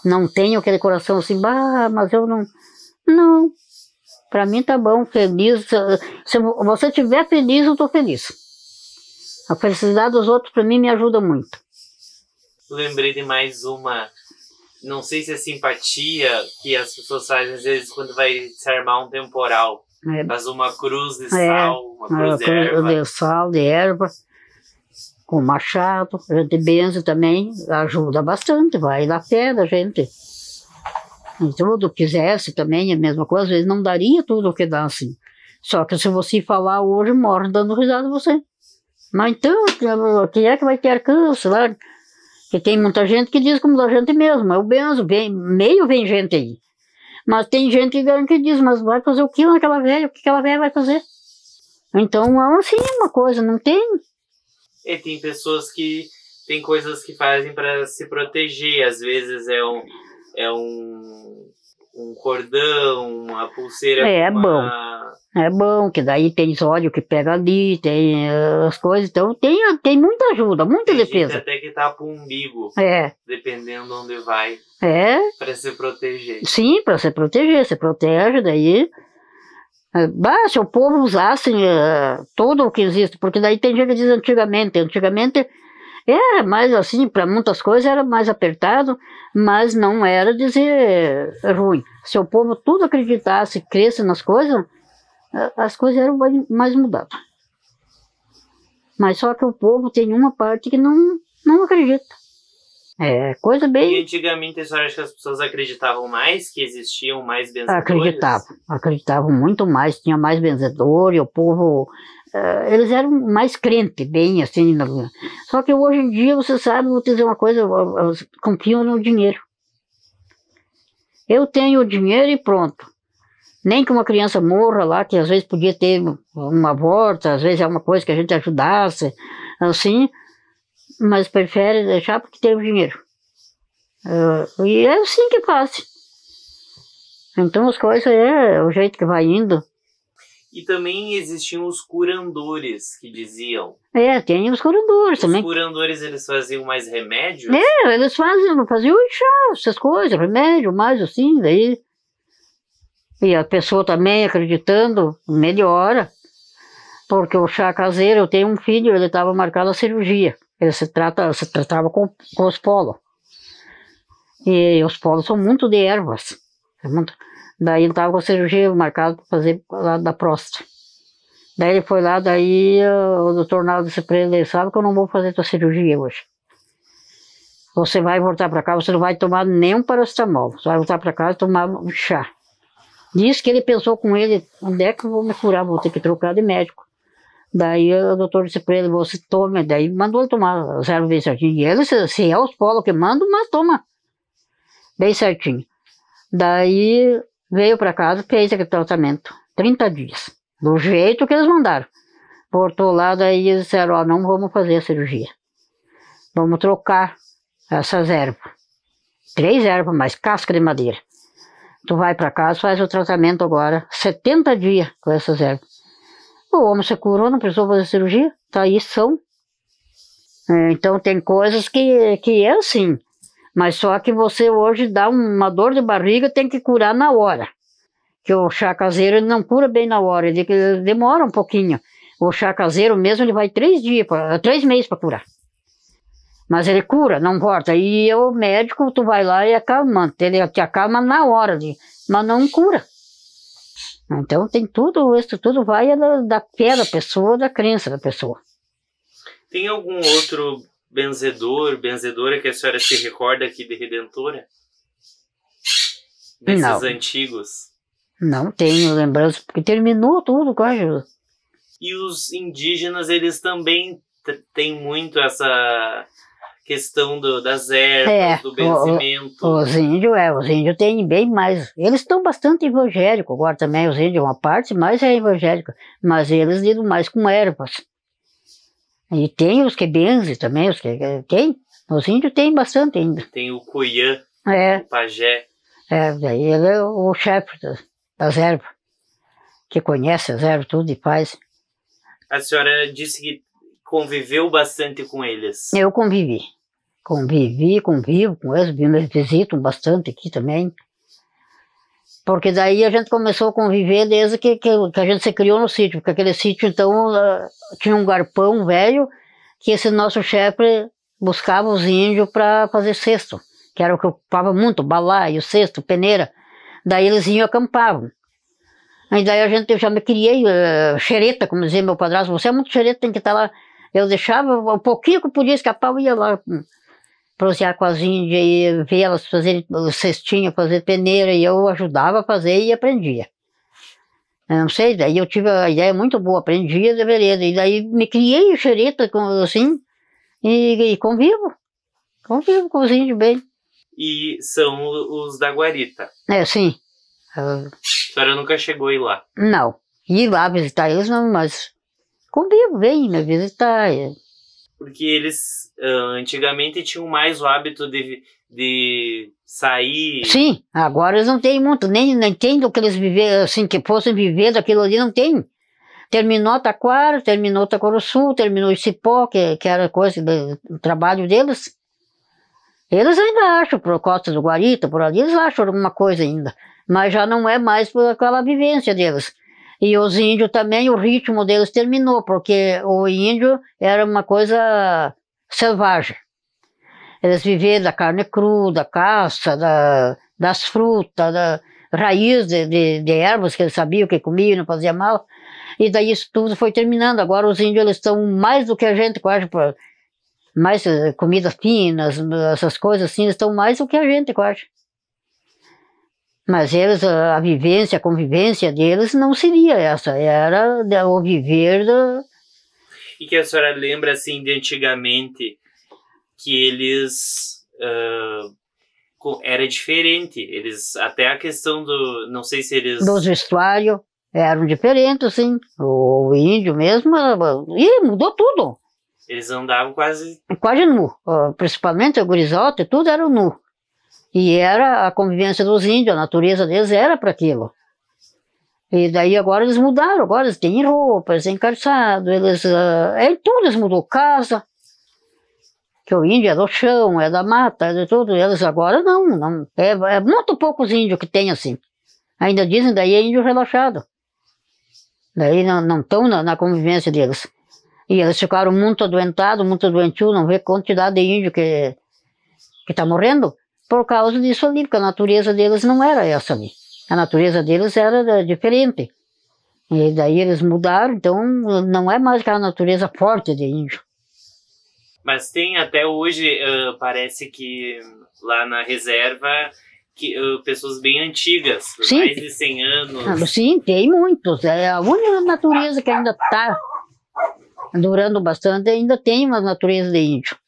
Não tenho aquele coração assim, mas eu não... Não, para mim tá bom, feliz. Se você estiver feliz, eu tô feliz. A felicidade dos outros para mim me ajuda muito. Lembrei de mais uma, não sei se é simpatia, que as pessoas fazem às vezes quando vai se armar um temporal. Faz uma cruz de sal, uma cruz de erva. De sal, de erva, com machado, a gente benze também, ajuda bastante, vai dar fé da gente. E tudo, quisesse também, a mesma coisa, às vezes não daria tudo o que dá assim. Só que se você falar hoje, morre dando risada você. Mas então, quem é que vai ter alcance lá? Porque tem muita gente que diz como da gente mesmo, eu benzo, vem gente aí. Mas tem gente que diz, mas vai fazer o que naquela velha? O que aquela velha vai fazer? Então, assim, uma coisa, não tem. E tem pessoas que tem coisas que fazem para se proteger. Às vezes é um cordão, uma pulseira. É bom, que daí tem óleo que pega ali, tem as coisas. Então, tem muita ajuda, muita defesa. Gente até que tapa o umbigo, dependendo onde vai. Para se proteger. Sim, para se proteger, se protege, daí... se o povo usasse tudo o que existe, porque daí tem gente que diz antigamente era mais assim, para muitas coisas era mais apertado, mas não era dizer ruim. Se o povo tudo acreditasse, cresce nas coisas, as coisas eram mais mudadas. Mas só que o povo tem uma parte que não acredita. É coisa bem... E antigamente a senhora acha que as pessoas acreditavam mais, que existiam mais benzedores? Acreditavam muito mais, tinha mais benzedor, e o povo... eles eram mais crentes, bem assim. Só que hoje em dia, você sabe, vou te dizer uma coisa, confiam no dinheiro. Eu tenho o dinheiro e pronto. Nem que uma criança morra lá, que às vezes podia ter uma volta, às vezes é uma coisa que a gente ajudasse, assim... Mas prefere deixar porque tem o dinheiro. E é assim que faz. Então as coisas é o jeito que vai indo. E também existiam os curandores que diziam. Tem os curandores também. Os curandores, eles faziam mais remédios? Eles faziam chá, essas coisas, remédio, mais assim, daí. E a pessoa também acreditando, melhora. Porque o chá caseiro, eu tenho um filho, ele estava marcado a cirurgia. Ele se tratava com os polos. E os polos são muito de ervas. Daí ele estava com a cirurgia marcada para fazer lá da próstata. Daí ele foi lá, daí o doutor Naldo disse para ele, sabe que eu não vou fazer tua cirurgia hoje. Você vai voltar para cá, você não vai tomar nenhum paracetamol. Você vai voltar para casa e tomar um chá. Disse que ele pensou com ele, onde é que eu vou me curar? Vou ter que trocar de médico. Daí o doutor disse para ele, você toma, daí mandou ele tomar 0 bem certinho. E ele, se é os polos que mandam, mas toma bem certinho. Daí veio para casa, fez aquele tratamento, 30 dias, do jeito que eles mandaram. Voltou lá, daí eles disseram, não vamos fazer a cirurgia. Vamos trocar essas ervas. 3 ervas, mais casca de madeira. Tu vai para casa, faz o tratamento agora, 70 dias com essas ervas. O homem se curou, não precisou fazer cirurgia, tá aí são. Então tem coisas que é assim, mas só que você hoje dá uma dor de barriga, tem que curar na hora. que o chá caseiro ele não cura bem na hora, ele demora um pouquinho. O chá caseiro mesmo, ele vai 3 meses para curar. Mas ele cura, não corta. E o médico, tu vai lá e acalma, ele te acalma na hora, mas não cura. Então tem tudo, isso tudo vai da fé da pessoa, da crença da pessoa. Tem algum outro benzedora que a senhora se recorda aqui de Redentora? Desses Não. antigos? Não tenho lembrança, porque terminou tudo quase. E os indígenas, eles também têm muito essa questão das ervas, do benzimento. Os índios têm bem mais. Eles estão bastante evangélicos agora também, os índios, uma parte mais é evangélica, mas eles lidam mais com ervas. E tem os que benzem também, tem. Os índios têm bastante ainda. Tem o Cuiã, o pajé. Daí ele é o chefe das ervas, que conhece as ervas tudo e faz. A senhora disse que conviveu bastante com eles. Eu convivo com eles, me visitam bastante aqui também. Porque daí a gente começou a conviver desde que a gente se criou no sítio, porque aquele sítio então tinha um galpão velho, que esse nosso chefe buscava os índios para fazer cesto, que era o que ocupava muito, balaio, cesto, peneira. Daí eles iam e acampavam. Aí daí eu já me criei xereta, como dizia meu padrasto, você é muito xereta, tem que estar lá. Eu deixava, um pouquinho que eu podia escapar, eu ia lá prosear com as índias e ver elas fazerem cestinha, fazer peneira, e eu ajudava a fazer e aprendia. Eu não sei, daí eu tive a ideia muito boa, aprendia de vereda, e daí me criei xereta, assim, e convivo com os índios bem. E são os da guarita? Sim. A senhora nunca chegou a ir lá? Não, ir lá visitar eles não, mas convivo bem, me visitar. Porque eles antigamente tinham mais o hábito de sair. Sim, agora eles não têm muito, nem tem do que eles viver, assim, que fossem viver daquilo ali, não tem. Terminou Taquara, terminou Taquarussu, terminou Cipó, que era coisa do trabalho deles. Eles ainda acham, por Costa do Guarita, por ali, eles acham alguma coisa ainda. Mas já não é mais por aquela vivência deles. E os índios também, o ritmo deles terminou, porque o índio era uma coisa selvagem. Eles viviam da carne crua, da caça, das frutas, da raiz de ervas que eles sabiam que comiam, não fazia mal. E daí isso tudo foi terminando. Agora os índios eles estão mais do que a gente, quase, mais comidas finas, essas coisas assim, eles estão mais do que a gente, quase. Mas eles, a vivência, a convivência deles não seria essa, era o viver E que a senhora lembra, assim, de antigamente, que eles... era diferente, eles, até a questão não sei se eles... Dos vestuários eram diferentes, sim. O índio mesmo, mudou tudo. Eles andavam quase nu, principalmente o gurizota, tudo era nu. E era a convivência dos índios, a natureza deles era para aquilo. E daí agora eles mudaram, agora eles têm roupa, eles têm calçado, tudo eles mudou, casa, que o índio é do chão, é da mata, é de tudo, eles agora não é muito poucos índios que tem assim. Ainda dizem daí é índio relaxado. Daí não estão na convivência deles. E eles ficaram muito adoentados, muito doentios, não vê a quantidade de índio que está morrendo. Por causa disso ali, porque a natureza deles não era essa ali. A natureza deles era diferente. E daí eles mudaram, então não é mais aquela natureza forte de índio. Mas tem até hoje, parece que lá na reserva, pessoas bem antigas, sim, mais de 100 anos. Sim, tem muitos. É a única natureza que ainda está durando bastante, ainda tem uma natureza de índio.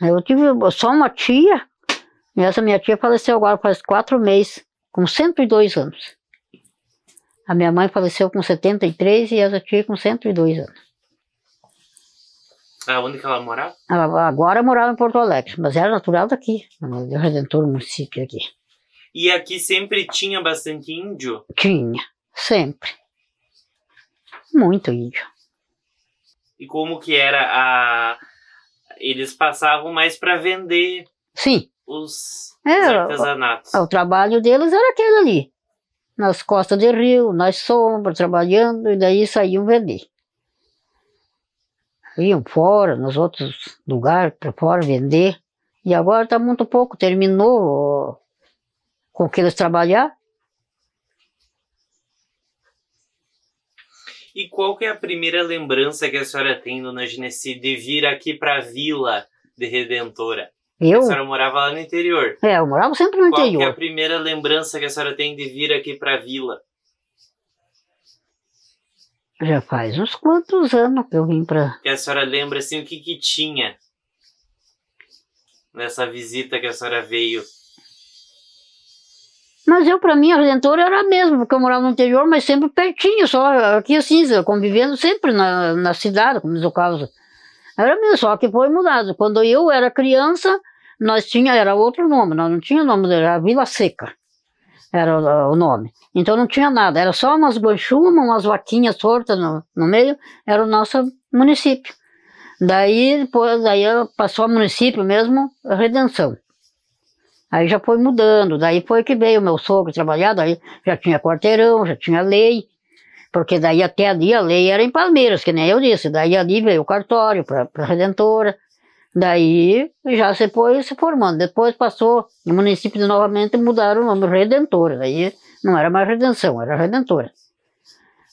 Eu tive só uma tia, e essa minha tia faleceu agora faz 4 meses, com 102 anos. A minha mãe faleceu com 73 e essa tia com 102 anos. Aonde que ela morava? Ela agora morava em Porto Alegre, mas era natural daqui, no Redentor, município aqui. E aqui sempre tinha bastante índio? Tinha, sempre. Muito índio. E como que era eles passavam mais para vender? Sim. Os artesanatos. O trabalho deles era aquele ali. nas costas de rio, nas sombras, trabalhando, e daí saíam vender. Iam fora, nos outros lugares, para fora, vender. E agora está muito pouco, terminou com que eles trabalhar. E qual que é a primeira lembrança que a senhora tem, dona Gineci, de vir aqui para a Vila de Redentora? Eu? A senhora morava lá no interior. Eu morava sempre no Qual interior. que é a primeira lembrança que a senhora tem de vir aqui para a Vila? Já faz uns quantos anos que eu vim para... Que a senhora lembra, assim, o que que tinha nessa visita que a senhora veio? Mas para mim, a Redentora era a mesma, porque eu morava no interior, mas sempre pertinho, só aqui assim, convivendo sempre na cidade, como diz o caso. Era mesmo, só que foi mudado. Quando eu era criança, era outro nome, nós não tinha nome, era Vila Seca, era o nome. Então não tinha nada, era só umas guanchumas, umas vaquinhas tortas no meio, era o nosso município. Daí passou ao município mesmo, a Redenção. Aí já foi mudando, daí foi que veio o meu sogro trabalhar, daí já tinha quarteirão, já tinha lei, porque daí até ali a lei era em Palmeiras, que nem eu disse, daí ali veio o cartório para Redentora, daí já se foi se formando. Depois passou no município novamente, mudaram o nome Redentora, daí não era mais Redenção, era Redentora.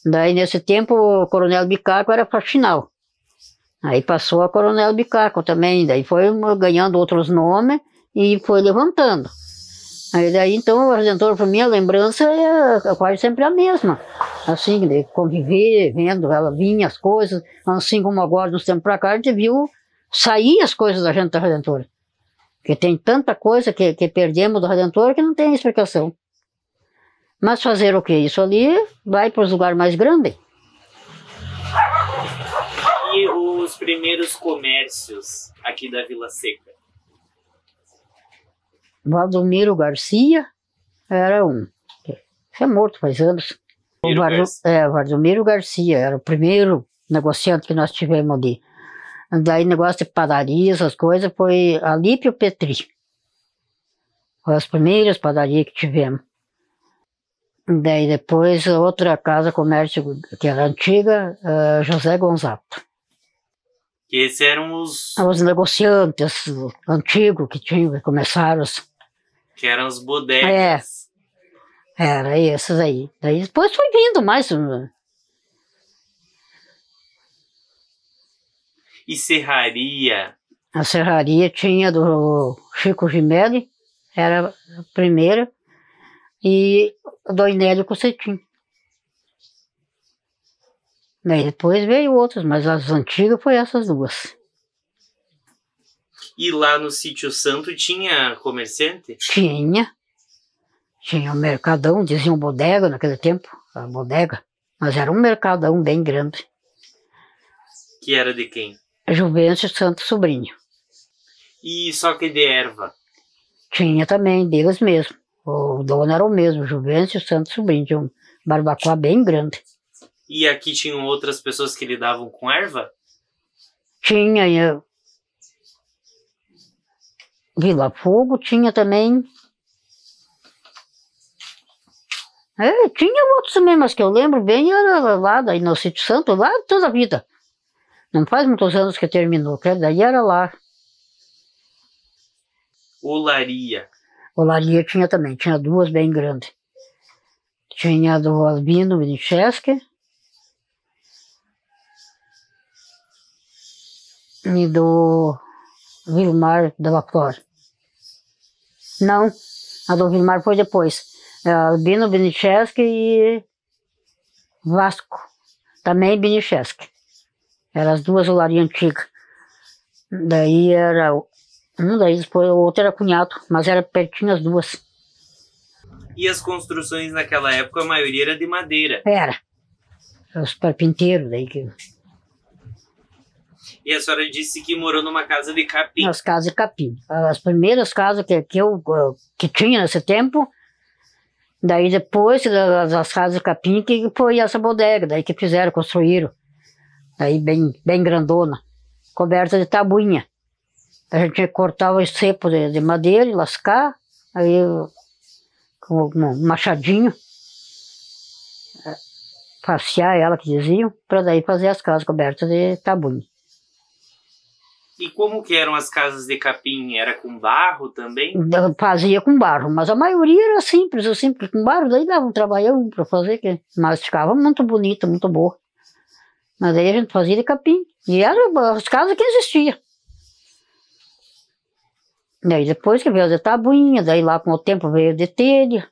Daí nesse tempo o Coronel Bicaco era faxinal, aí passou a Coronel Bicaco também, daí foi ganhando outros nomes, e foi levantando. Aí daí então a Redentora, para mim, a lembrança é quase sempre a mesma. Assim, de conviver, vendo ela vinha as coisas, assim como agora, nos tempos pra cá, a gente viu sair as coisas da gente da Redentora. Porque tem tanta coisa que perdemos da Redentora que não tem explicação. Mas fazer o quê? Isso ali vai para os lugares mais grandes. E os primeiros comércios aqui da Vila Seca? Valdomiro Garcia era um. Você é morto faz anos. Valdomiro Garcia era o primeiro negociante que nós tivemos ali. Daí negócio de padaria, essas coisas, foi Alípio Petri. Foi as primeiras padarias que tivemos. Daí depois outra casa comércio que era antiga, José Gonzato. Que esses eram os negociantes antigos que começaram. Que eram as bodegas. Era esses aí. Daí depois foi vindo mais. E serraria? A serraria tinha do Chico Gimelli, era a primeira, e do Inélio Cocetim. Daí depois veio outras, mas as antigas foi essas duas. E lá no Sítio Santo tinha comerciante? Tinha. Tinha um mercadão, diziam bodega naquele tempo, a bodega. Mas era um mercadão bem grande. Que era de quem? Juvencio Santo Sobrinho. E só que de erva? Tinha também, deles mesmo. O dono era o mesmo, Juvencio Santo Sobrinho. Tinha um barbacoa bem grande. E aqui tinham outras pessoas que lidavam com erva? Tinha. Vila Fogo tinha também. Tinha outros também, mas que eu lembro bem, era lá daí no Sítio Santo, lá toda a vida. Não faz muitos anos que terminou, que daí era lá. Olaria? Olaria tinha também, tinha duas bem grandes. Tinha a do Albino Vinicheski e do Vilmar Della Flor. Não, a do Vilmar foi depois. Albino Vinicheski e Vasco, também Vinicheski. Eram as duas olarias antigas. Daí era, um deles foi, o outro era cunhado, mas era pertinho as duas. E as construções naquela época, a maioria era de madeira? Era. Os carpinteiros daí que... E a senhora disse que morou numa casa de capim. Nas casas de capim. As primeiras casas que tinha nesse tempo, daí depois das casas de capim que foi essa bodega, daí que fizeram, construíram. Daí bem grandona, coberta de tabuinha. A gente cortava os cepos de madeira e lascar, aí com um machadinho, facear ela, que diziam, para daí fazer as casas cobertas de tabuinha. E como que eram as casas de capim? Era com barro também? Fazia com barro, mas a maioria era simples com barro, daí dava um trabalhão para fazer, mas ficava muito bonita, muito boa. Mas aí a gente fazia de capim, e eram as casas que existiam. Daí depois que veio de tabuinha, daí lá com o tempo veio de telha.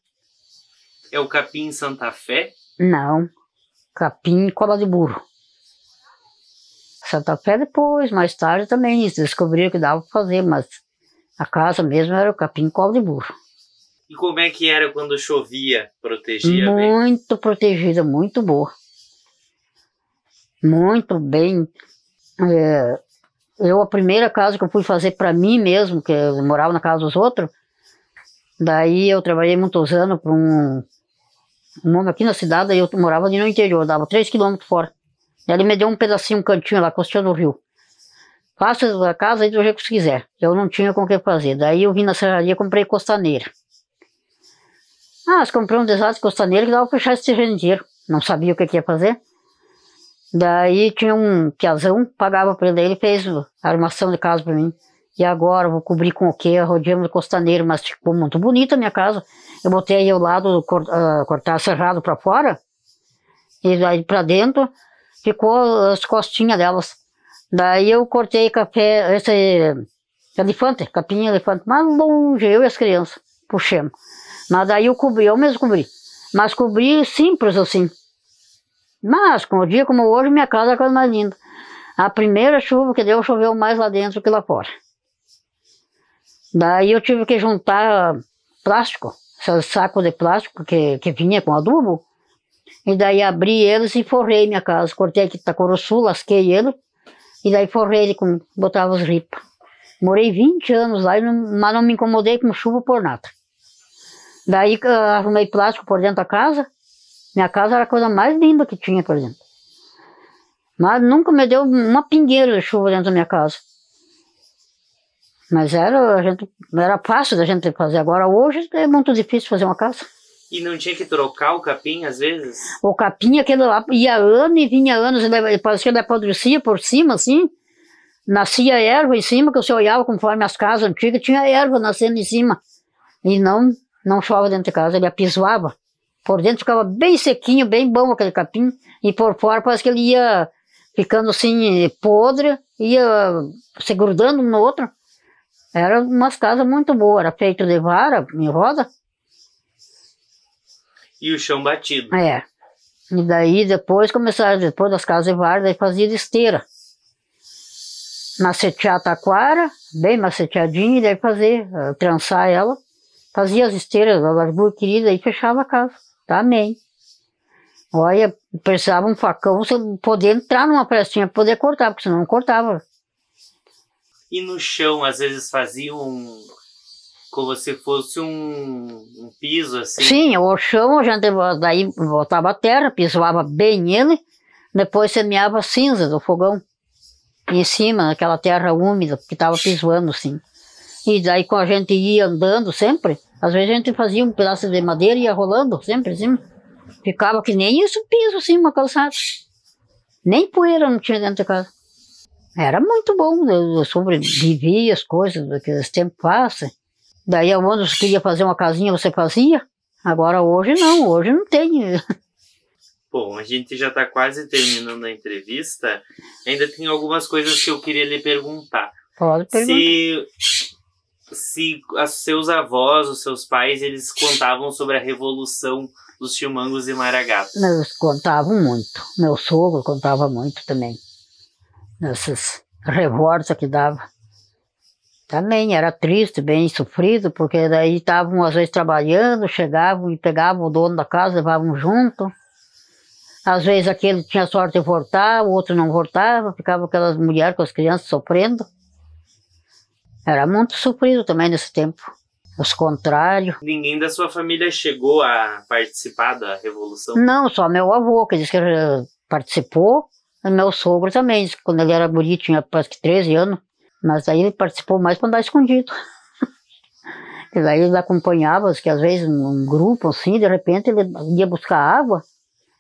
É o capim Santa Fé? Não, capim cola de burro. Santa Fé depois, mais tarde também, descobriram que dava para fazer, mas a casa mesmo era o capim cola de burro. E como é que era quando chovia? Protegia bem? Muito protegida, muito boa. Muito bem. A primeira casa que eu fui fazer para mim mesmo, que eu morava na casa dos outros, daí eu trabalhei muitos anos para um homem aqui na cidade, e eu morava ali no interior, dava 3 quilômetros fora. Ele me deu um pedacinho, um cantinho lá, costeando o rio. Faça a casa aí do jeito que você quiser. Eu não tinha com o que fazer. Daí eu vim na serraria e comprei costaneira. Comprei um desastre de costaneira que dava para fechar esse terreno inteiro. Não sabia o que ia fazer. Daí tinha um piazão, pagava para ele fez a armação de casa para mim. E agora vou cobrir com o quê? Rodeamos de costaneira, mas ficou muito bonita a minha casa. Eu botei aí ao lado, cortar cerrado para fora. E daí para dentro ficou as costinhas delas. Daí eu cortei café, esse elefante, capim elefante, mais longe, eu e as crianças, puxamos. Mas daí eu cobri, eu mesmo cobri. Mas cobri simples assim. Mas com o dia como hoje, minha casa é a coisa mais linda. A primeira chuva que deu, choveu mais lá dentro que lá fora. Daí eu tive que juntar plástico, saco de plástico que vinha com adubo. E daí abri eles e forrei minha casa. Cortei aqui tacuruçu, lasquei ele. E daí forrei ele, botava os ripas. Morei 20 anos lá, mas não me incomodei com chuva por nada. Daí arrumei plástico por dentro da casa. Minha casa era a coisa mais linda que tinha por dentro. Mas nunca me deu uma pingueira de chuva dentro da minha casa. Mas era fácil da gente fazer. Agora hoje é muito difícil fazer uma casa. E não tinha que trocar o capim às vezes? O capim, aquele lá, ia ano e vinha anos, parecia que ele apodrecia por cima, assim. Nascia erva em cima, que você olhava conforme as casas antigas, tinha erva nascendo em cima. E não chove dentro de casa, ele apisoava. Por dentro ficava bem sequinho, bem bom aquele capim. E por fora parece que ele ia ficando assim, podre, ia se grudando um no outro. Era umas casas muito boas, era feito de vara, em roda. E o chão batido. É. E daí depois das casas de vara, daí fazia de esteira. Macetear a taquara, bem maceteadinha, e daí trançar ela. Fazia as esteiras, a largura querida, e fechava a casa. Também. Olha, precisava um facão, você poder entrar numa prestinha para poder cortar, porque senão não cortava. E no chão, às vezes faziam como se fosse um piso, assim? Sim, o chão a gente daí botava a terra, pisoava bem ele, depois semeava cinza do fogão em cima, naquela terra úmida que estava pisoando, assim. E daí quando a gente ia andando sempre, às vezes a gente fazia um pedaço de madeira e ia rolando sempre assim. Ficava que nem isso piso assim, uma calçada. Nem poeira não tinha dentro de casa. Era muito bom, eu sobrevivia as coisas daqueles tempos fáceis. Daí onde você queria fazer uma casinha, você fazia. Agora hoje não tem. Bom, a gente já está quase terminando a entrevista. Ainda tem algumas coisas que eu queria lhe perguntar. Pode perguntar. Se seus avós, os seus pais, eles contavam sobre a Revolução dos Chimangos e Maragatos. Eles contavam muito. Meu sogro contava muito também. Essas revoltas que dava. Também era triste, bem sofrido, porque daí estavam às vezes trabalhando, chegavam e pegavam o dono da casa, levavam junto. Às vezes aquele tinha sorte de voltar, o outro não voltava, ficava aquelas mulheres com as crianças sofrendo. Era muito sofrido também nesse tempo, os contrários. Ninguém da sua família chegou a participar da Revolução? Não, só meu avô, que disse que participou, e meu sogro também, quando ele era guri, tinha quase que 13 anos. Mas aí ele participou mais para andar escondido. E daí ele acompanhava, que às vezes num grupo assim, de repente ele ia buscar água.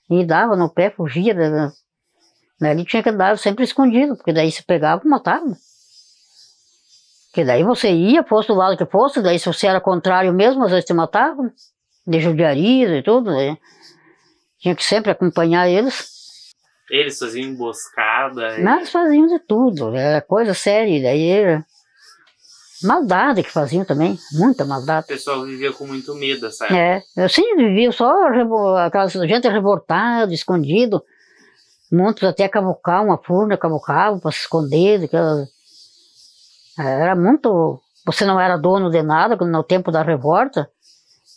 E dava no pé, fugia. Daí ele tinha que andar sempre escondido, porque daí se pegava, matava. Porque daí você ia, fosse do lado que fosse, daí se você era contrário mesmo, às vezes te matavam, de judiaria e tudo. Né? Tinha que sempre acompanhar eles. Eles faziam emboscada? Mas faziam de tudo, era coisa séria, daí era maldade que faziam também, muita maldade. O pessoal vivia com muito medo, sabe? Eu sim vivia só aquela gente revoltada, escondido. Muitos até cavocavam uma furna, cavocavam para se esconder. Era muito... Você não era dono de nada no tempo da revolta.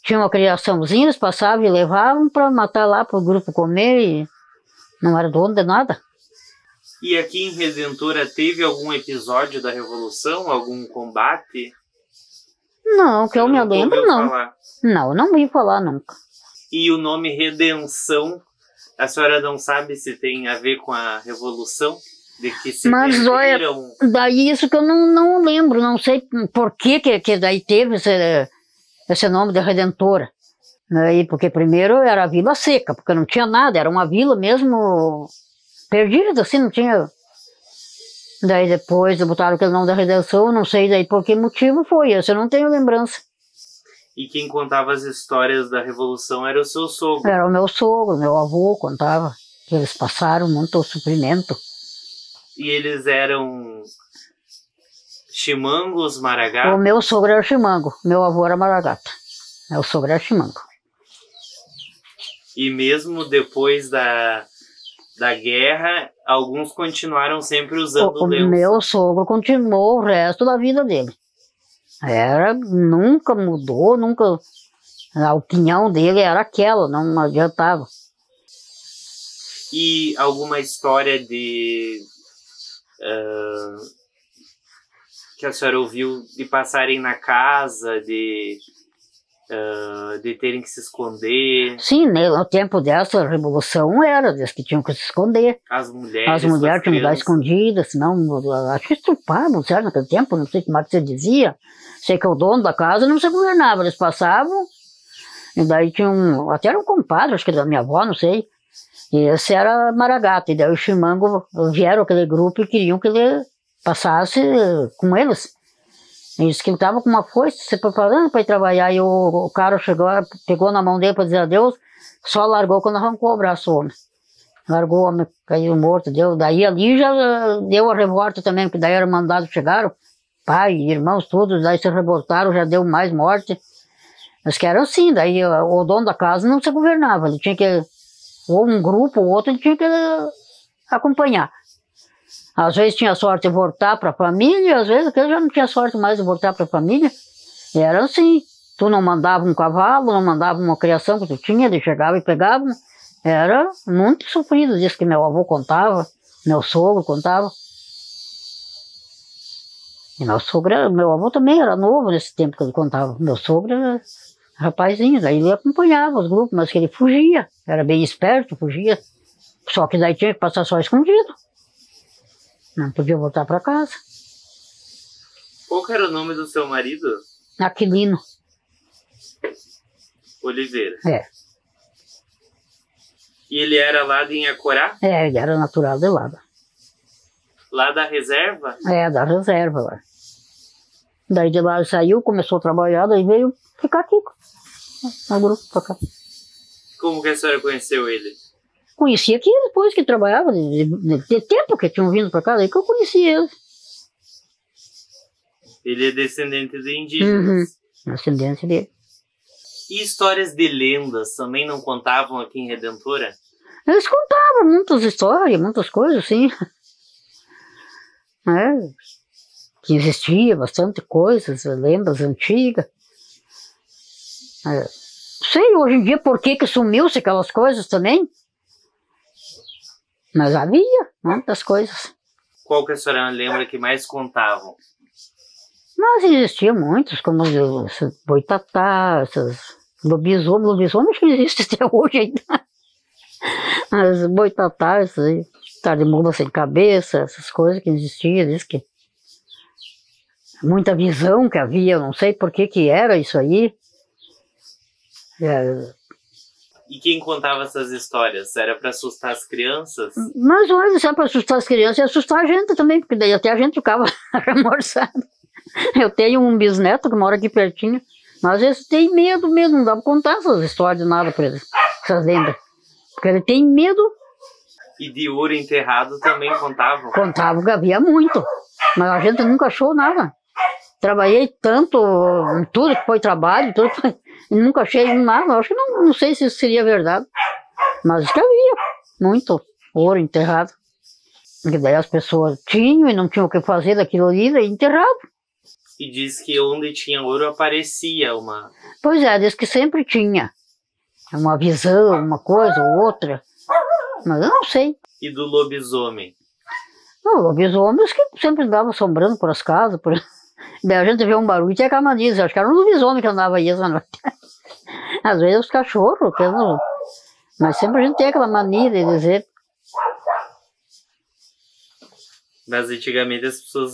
Tinha uma criaçãozinha, eles passavam e levavam para matar lá para o grupo comer e não era dono de nada. E aqui em Redentora teve algum episódio da Revolução? Algum combate? Não, que eu me lembro, não. Falar. Não, não vi falar nunca. E o nome Redenção, a senhora não sabe se tem a ver com a Revolução? De que se Mas olha, daí isso que eu não lembro, não sei por que daí teve esse nome de Redentora. Aí, porque primeiro era a Vila Seca, porque não tinha nada, era uma vila mesmo perdida, assim, não tinha... Daí depois botaram aquele nome da Redenção, não sei daí por que motivo foi, esse eu não tenho lembrança. E quem contava as histórias da Revolução era o seu sogro? Era o meu sogro, meu avô contava, que eles passaram muito sofrimento. E eles eram chimangos, maragatos? O meu sogro era chimango, meu avô era maragata. Meu sogro era chimango. E mesmo depois da guerra, alguns continuaram sempre usando o lenço? O meu sogro continuou o resto da vida dele. Nunca mudou, nunca... A opinião dele era aquela, não adiantava. E alguma história que a senhora ouviu de passarem na casa, de terem que se esconder? Sim, no tempo dessa revolução era, diz que tinham que se esconder. As mulheres tinham que dar escondidas, senão acho que estupavam, certo? Naquele tempo, não sei como é que você dizia. Sei que o dono da casa não se governava, eles passavam, e daí tinha até era um compadre, acho que da minha avó, não sei. E esse era maragata, e daí o chimango vieram aquele grupo e queriam que ele passasse com eles. Eles que ele estava com uma foice, se preparando para ir trabalhar, e o cara chegou, pegou na mão dele para dizer adeus, só largou quando arrancou o braço o homem. Largou o homem, caiu morto, daí ali já deu a revolta também, porque daí eram mandados, chegaram, pai, irmãos, todos, daí se revoltaram, já deu mais morte. Mas que era assim, daí o dono da casa não se governava, ele tinha que, ou um grupo ou outro, ele tinha que acompanhar. Às vezes tinha sorte de voltar para a família, às vezes eu já não tinha sorte mais de voltar para a família. E era assim, tu não mandava um cavalo, não mandava uma criação que tu tinha, ele chegava e pegava. Era muito sofrido, disso que meu avô contava, meu sogro contava. E meu avô também era novo nesse tempo que ele contava. Meu sogro era rapazinho, daí ele acompanhava os grupos, mas que ele fugia, era bem esperto, fugia. Só que daí tinha que passar só escondido. Não podia voltar para casa. Qual que era o nome do seu marido? Aquilino. Oliveira. É. E ele era lá de Inhacorá? Ele era natural de lá. Lá da reserva? Da reserva lá. Daí de lá ele saiu, começou a trabalhar, daí veio ficar aqui no grupo pra cá. Como que a senhora conheceu ele? Conheci aqui depois que trabalhava, de tempo que tinham vindo pra cá, daí que eu conheci ele. Ele é descendente de indígenas? Descendente dele. E histórias de lendas também não contavam aqui em Redentora? Eles contavam muitas histórias, muitas coisas, sim. Que existia bastante coisas, lendas antigas. Sei hoje em dia por que sumiu-se aquelas coisas também. Mas havia muitas coisas. Qual que a senhora lembra que mais contavam? Mas existiam muitos, como os boitatá, esses lobisomens que existem até hoje ainda. As boitatá, esses tartarugas sem cabeça, essas coisas que existiam, diz que muita visão que havia, não sei por que era isso aí. E quem contava essas histórias? Era para assustar as crianças? Mas olha, se é para assustar as crianças e assustar a gente também, porque daí até a gente ficava amorçado. Eu tenho um bisneto que mora aqui pertinho, mas esse tem medo mesmo, não dá para contar essas histórias de nada para ele, essas lendas. Porque ele tem medo. E de ouro enterrado também contavam? Contavam que havia muito, mas a gente nunca achou nada. Trabalhei tanto, em tudo que foi trabalho, tudo, e nunca achei nada. Acho que não sei se isso seria verdade, mas que havia muito ouro enterrado. E daí as pessoas tinham e não tinham o que fazer daquilo ali, daí enterrado. E diz que onde tinha ouro aparecia uma... Pois é, diz que sempre tinha uma visão, uma coisa ou outra, mas eu não sei. E do lobisomem? Não, lobisomens que sempre andavam assombrando por as casas, por... Daí a gente vê um barulho e tinha cama disso. Acho que era um lobisomem que andava aí essa noite. Às vezes os cachorros, mas sempre a gente tem aquela mania de dizer. Mas antigamente as pessoas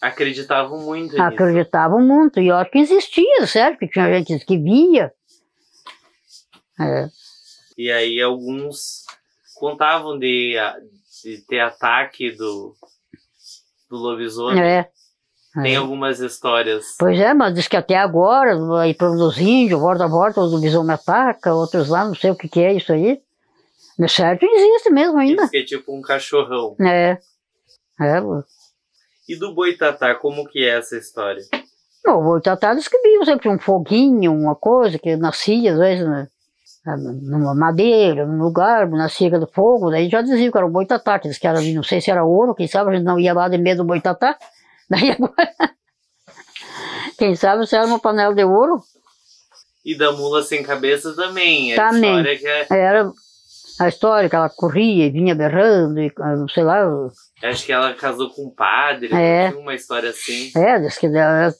acreditavam muito nisso. Acreditavam muito, e eu acho que existia, certo? Que tinha gente que via. É. E aí alguns contavam de ter ataque do lobisomem. Tem algumas histórias. Pois é, mas diz que até agora, aí dos índios, volta a volta, o lobisomem ataca, outros lá, não sei o que é isso aí. Mas certo, existe mesmo ainda. Diz que é tipo um cachorrão. É. E do boitatá, como que é essa história? Bom, o boitatá diz que viu sempre um foguinho, uma coisa que nascia às vezes numa madeira, num lugar, nascia do fogo, daí já dizia que era o boitatá, que diz que era, não sei se era ouro, quem sabe a gente não ia lá de medo do boitatá. Daí agora, quem sabe se era uma panela de ouro. E da mula sem cabeça também. Também. A história que é... Era a história que ela corria e vinha berrando, e, sei lá. Acho que ela casou com um padre, tinha uma história assim. Diz que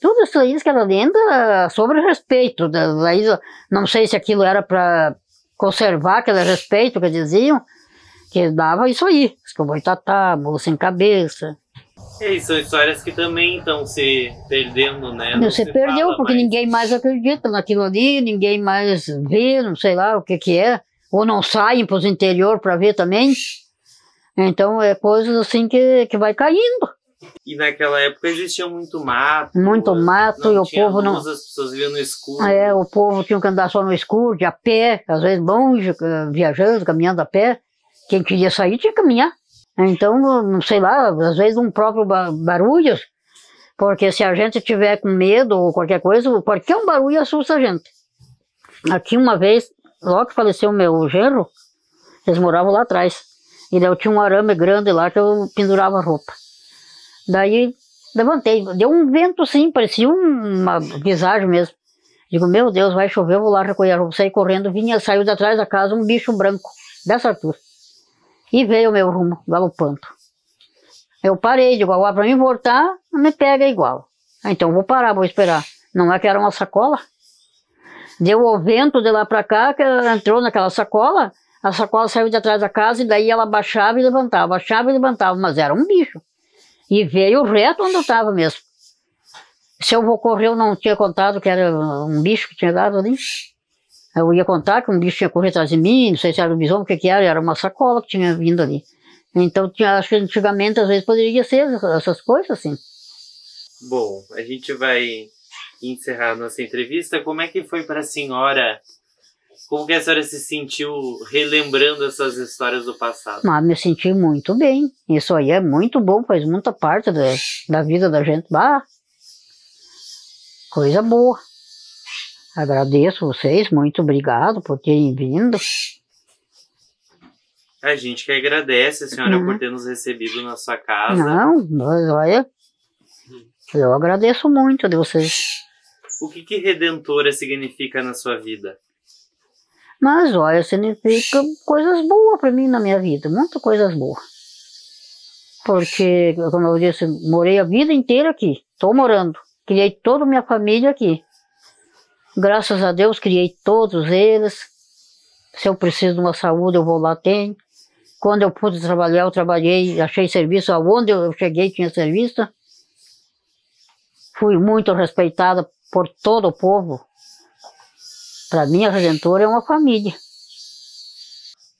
tudo isso aí, que ela lenda sobre respeito. Daí, não sei se aquilo era para conservar aquele respeito que diziam, que dava isso aí. Diz que o boitatá, mula sem cabeça. E são histórias que também estão se perdendo, né? Não se perdeu, porque ninguém mais acredita naquilo ali, ninguém mais vê, não sei lá o que é. Ou não saem para os interior para ver também. Então é coisas assim que vai caindo. E naquela época existia muito mato. Muito mato, e o povo não... As pessoas viam no escuro. O povo tinha que andar só no escuro, de a pé, às vezes longe, viajando, caminhando a pé. Quem queria sair tinha que caminhar. Então, não sei lá, às vezes um próprio barulho, porque se a gente tiver com medo ou qualquer coisa, qualquer barulho assusta a gente. Aqui uma vez, logo que faleceu o meu genro, eles moravam lá atrás, e daí eu tinha um arame grande lá que eu pendurava roupa. Daí levantei, deu um vento sim, parecia uma visagem mesmo. Digo, meu Deus, vai chover, eu vou lá recolher a roupa, saí correndo, saiu de atrás da casa um bicho branco, dessa altura. E veio o meu rumo, galopando. Eu parei, digo, agora para mim voltar, me pega igual. Então vou parar, vou esperar. Não é que era uma sacola? Deu o vento de lá para cá, que entrou naquela sacola, a sacola saiu de atrás da casa e daí ela baixava e levantava, mas era um bicho. E veio reto onde eu estava mesmo. Se eu vou correr, eu não tinha contado que era um bicho que tinha dado ali. Eu ia contar que um bicho tinha corrido atrás de mim, não sei se era um bisão, o que era uma sacola que tinha vindo ali. Então, acho que antigamente, às vezes, poderia ser essas coisas assim. Bom, a gente vai encerrar nossa entrevista. Como é que foi para a senhora? Como que a senhora se sentiu relembrando essas histórias do passado? Me senti muito bem. Isso aí é muito bom, faz muita parte da vida da gente. Coisa boa. Agradeço vocês, muito obrigado por terem vindo. A gente que agradece a senhora por ter nos recebido na sua casa. Não, mas olha, eu agradeço muito de vocês. O que Redentora significa na sua vida? Mas olha, significa coisas boas para mim na minha vida, muitas coisas boas. Porque, como eu disse, morei a vida inteira aqui, estou morando, criei toda a minha família aqui. Graças a Deus criei todos eles. Se eu preciso de uma saúde, eu vou lá, tenho. Quando eu pude trabalhar, eu trabalhei, achei serviço. Aonde eu cheguei, tinha serviço. Fui muito respeitada por todo o povo. Para mim, a Redentora é uma família.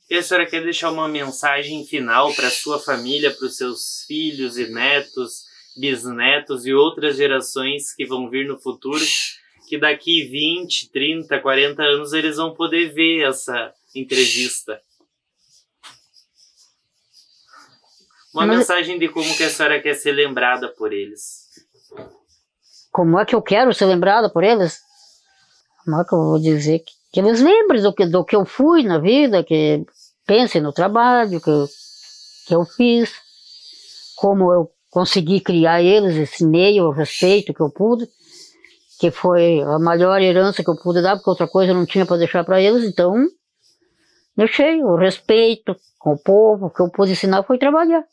E a senhora quer deixar uma mensagem final para sua família, para os seus filhos e netos, bisnetos e outras gerações que vão vir no futuro, que daqui 20, 30, 40 anos eles vão poder ver essa entrevista? Uma mensagem de como que a senhora quer ser lembrada por eles. Como é que eu quero ser lembrada por eles? Como é que eu vou dizer? Que eles lembrem do que eu fui na vida, que pensem no trabalho que eu fiz, como eu consegui criar eles, ensinei o respeito que eu pude, que foi a maior herança que eu pude dar, porque outra coisa eu não tinha para deixar para eles, então deixei o respeito com o povo, o que eu pude ensinar foi trabalhar.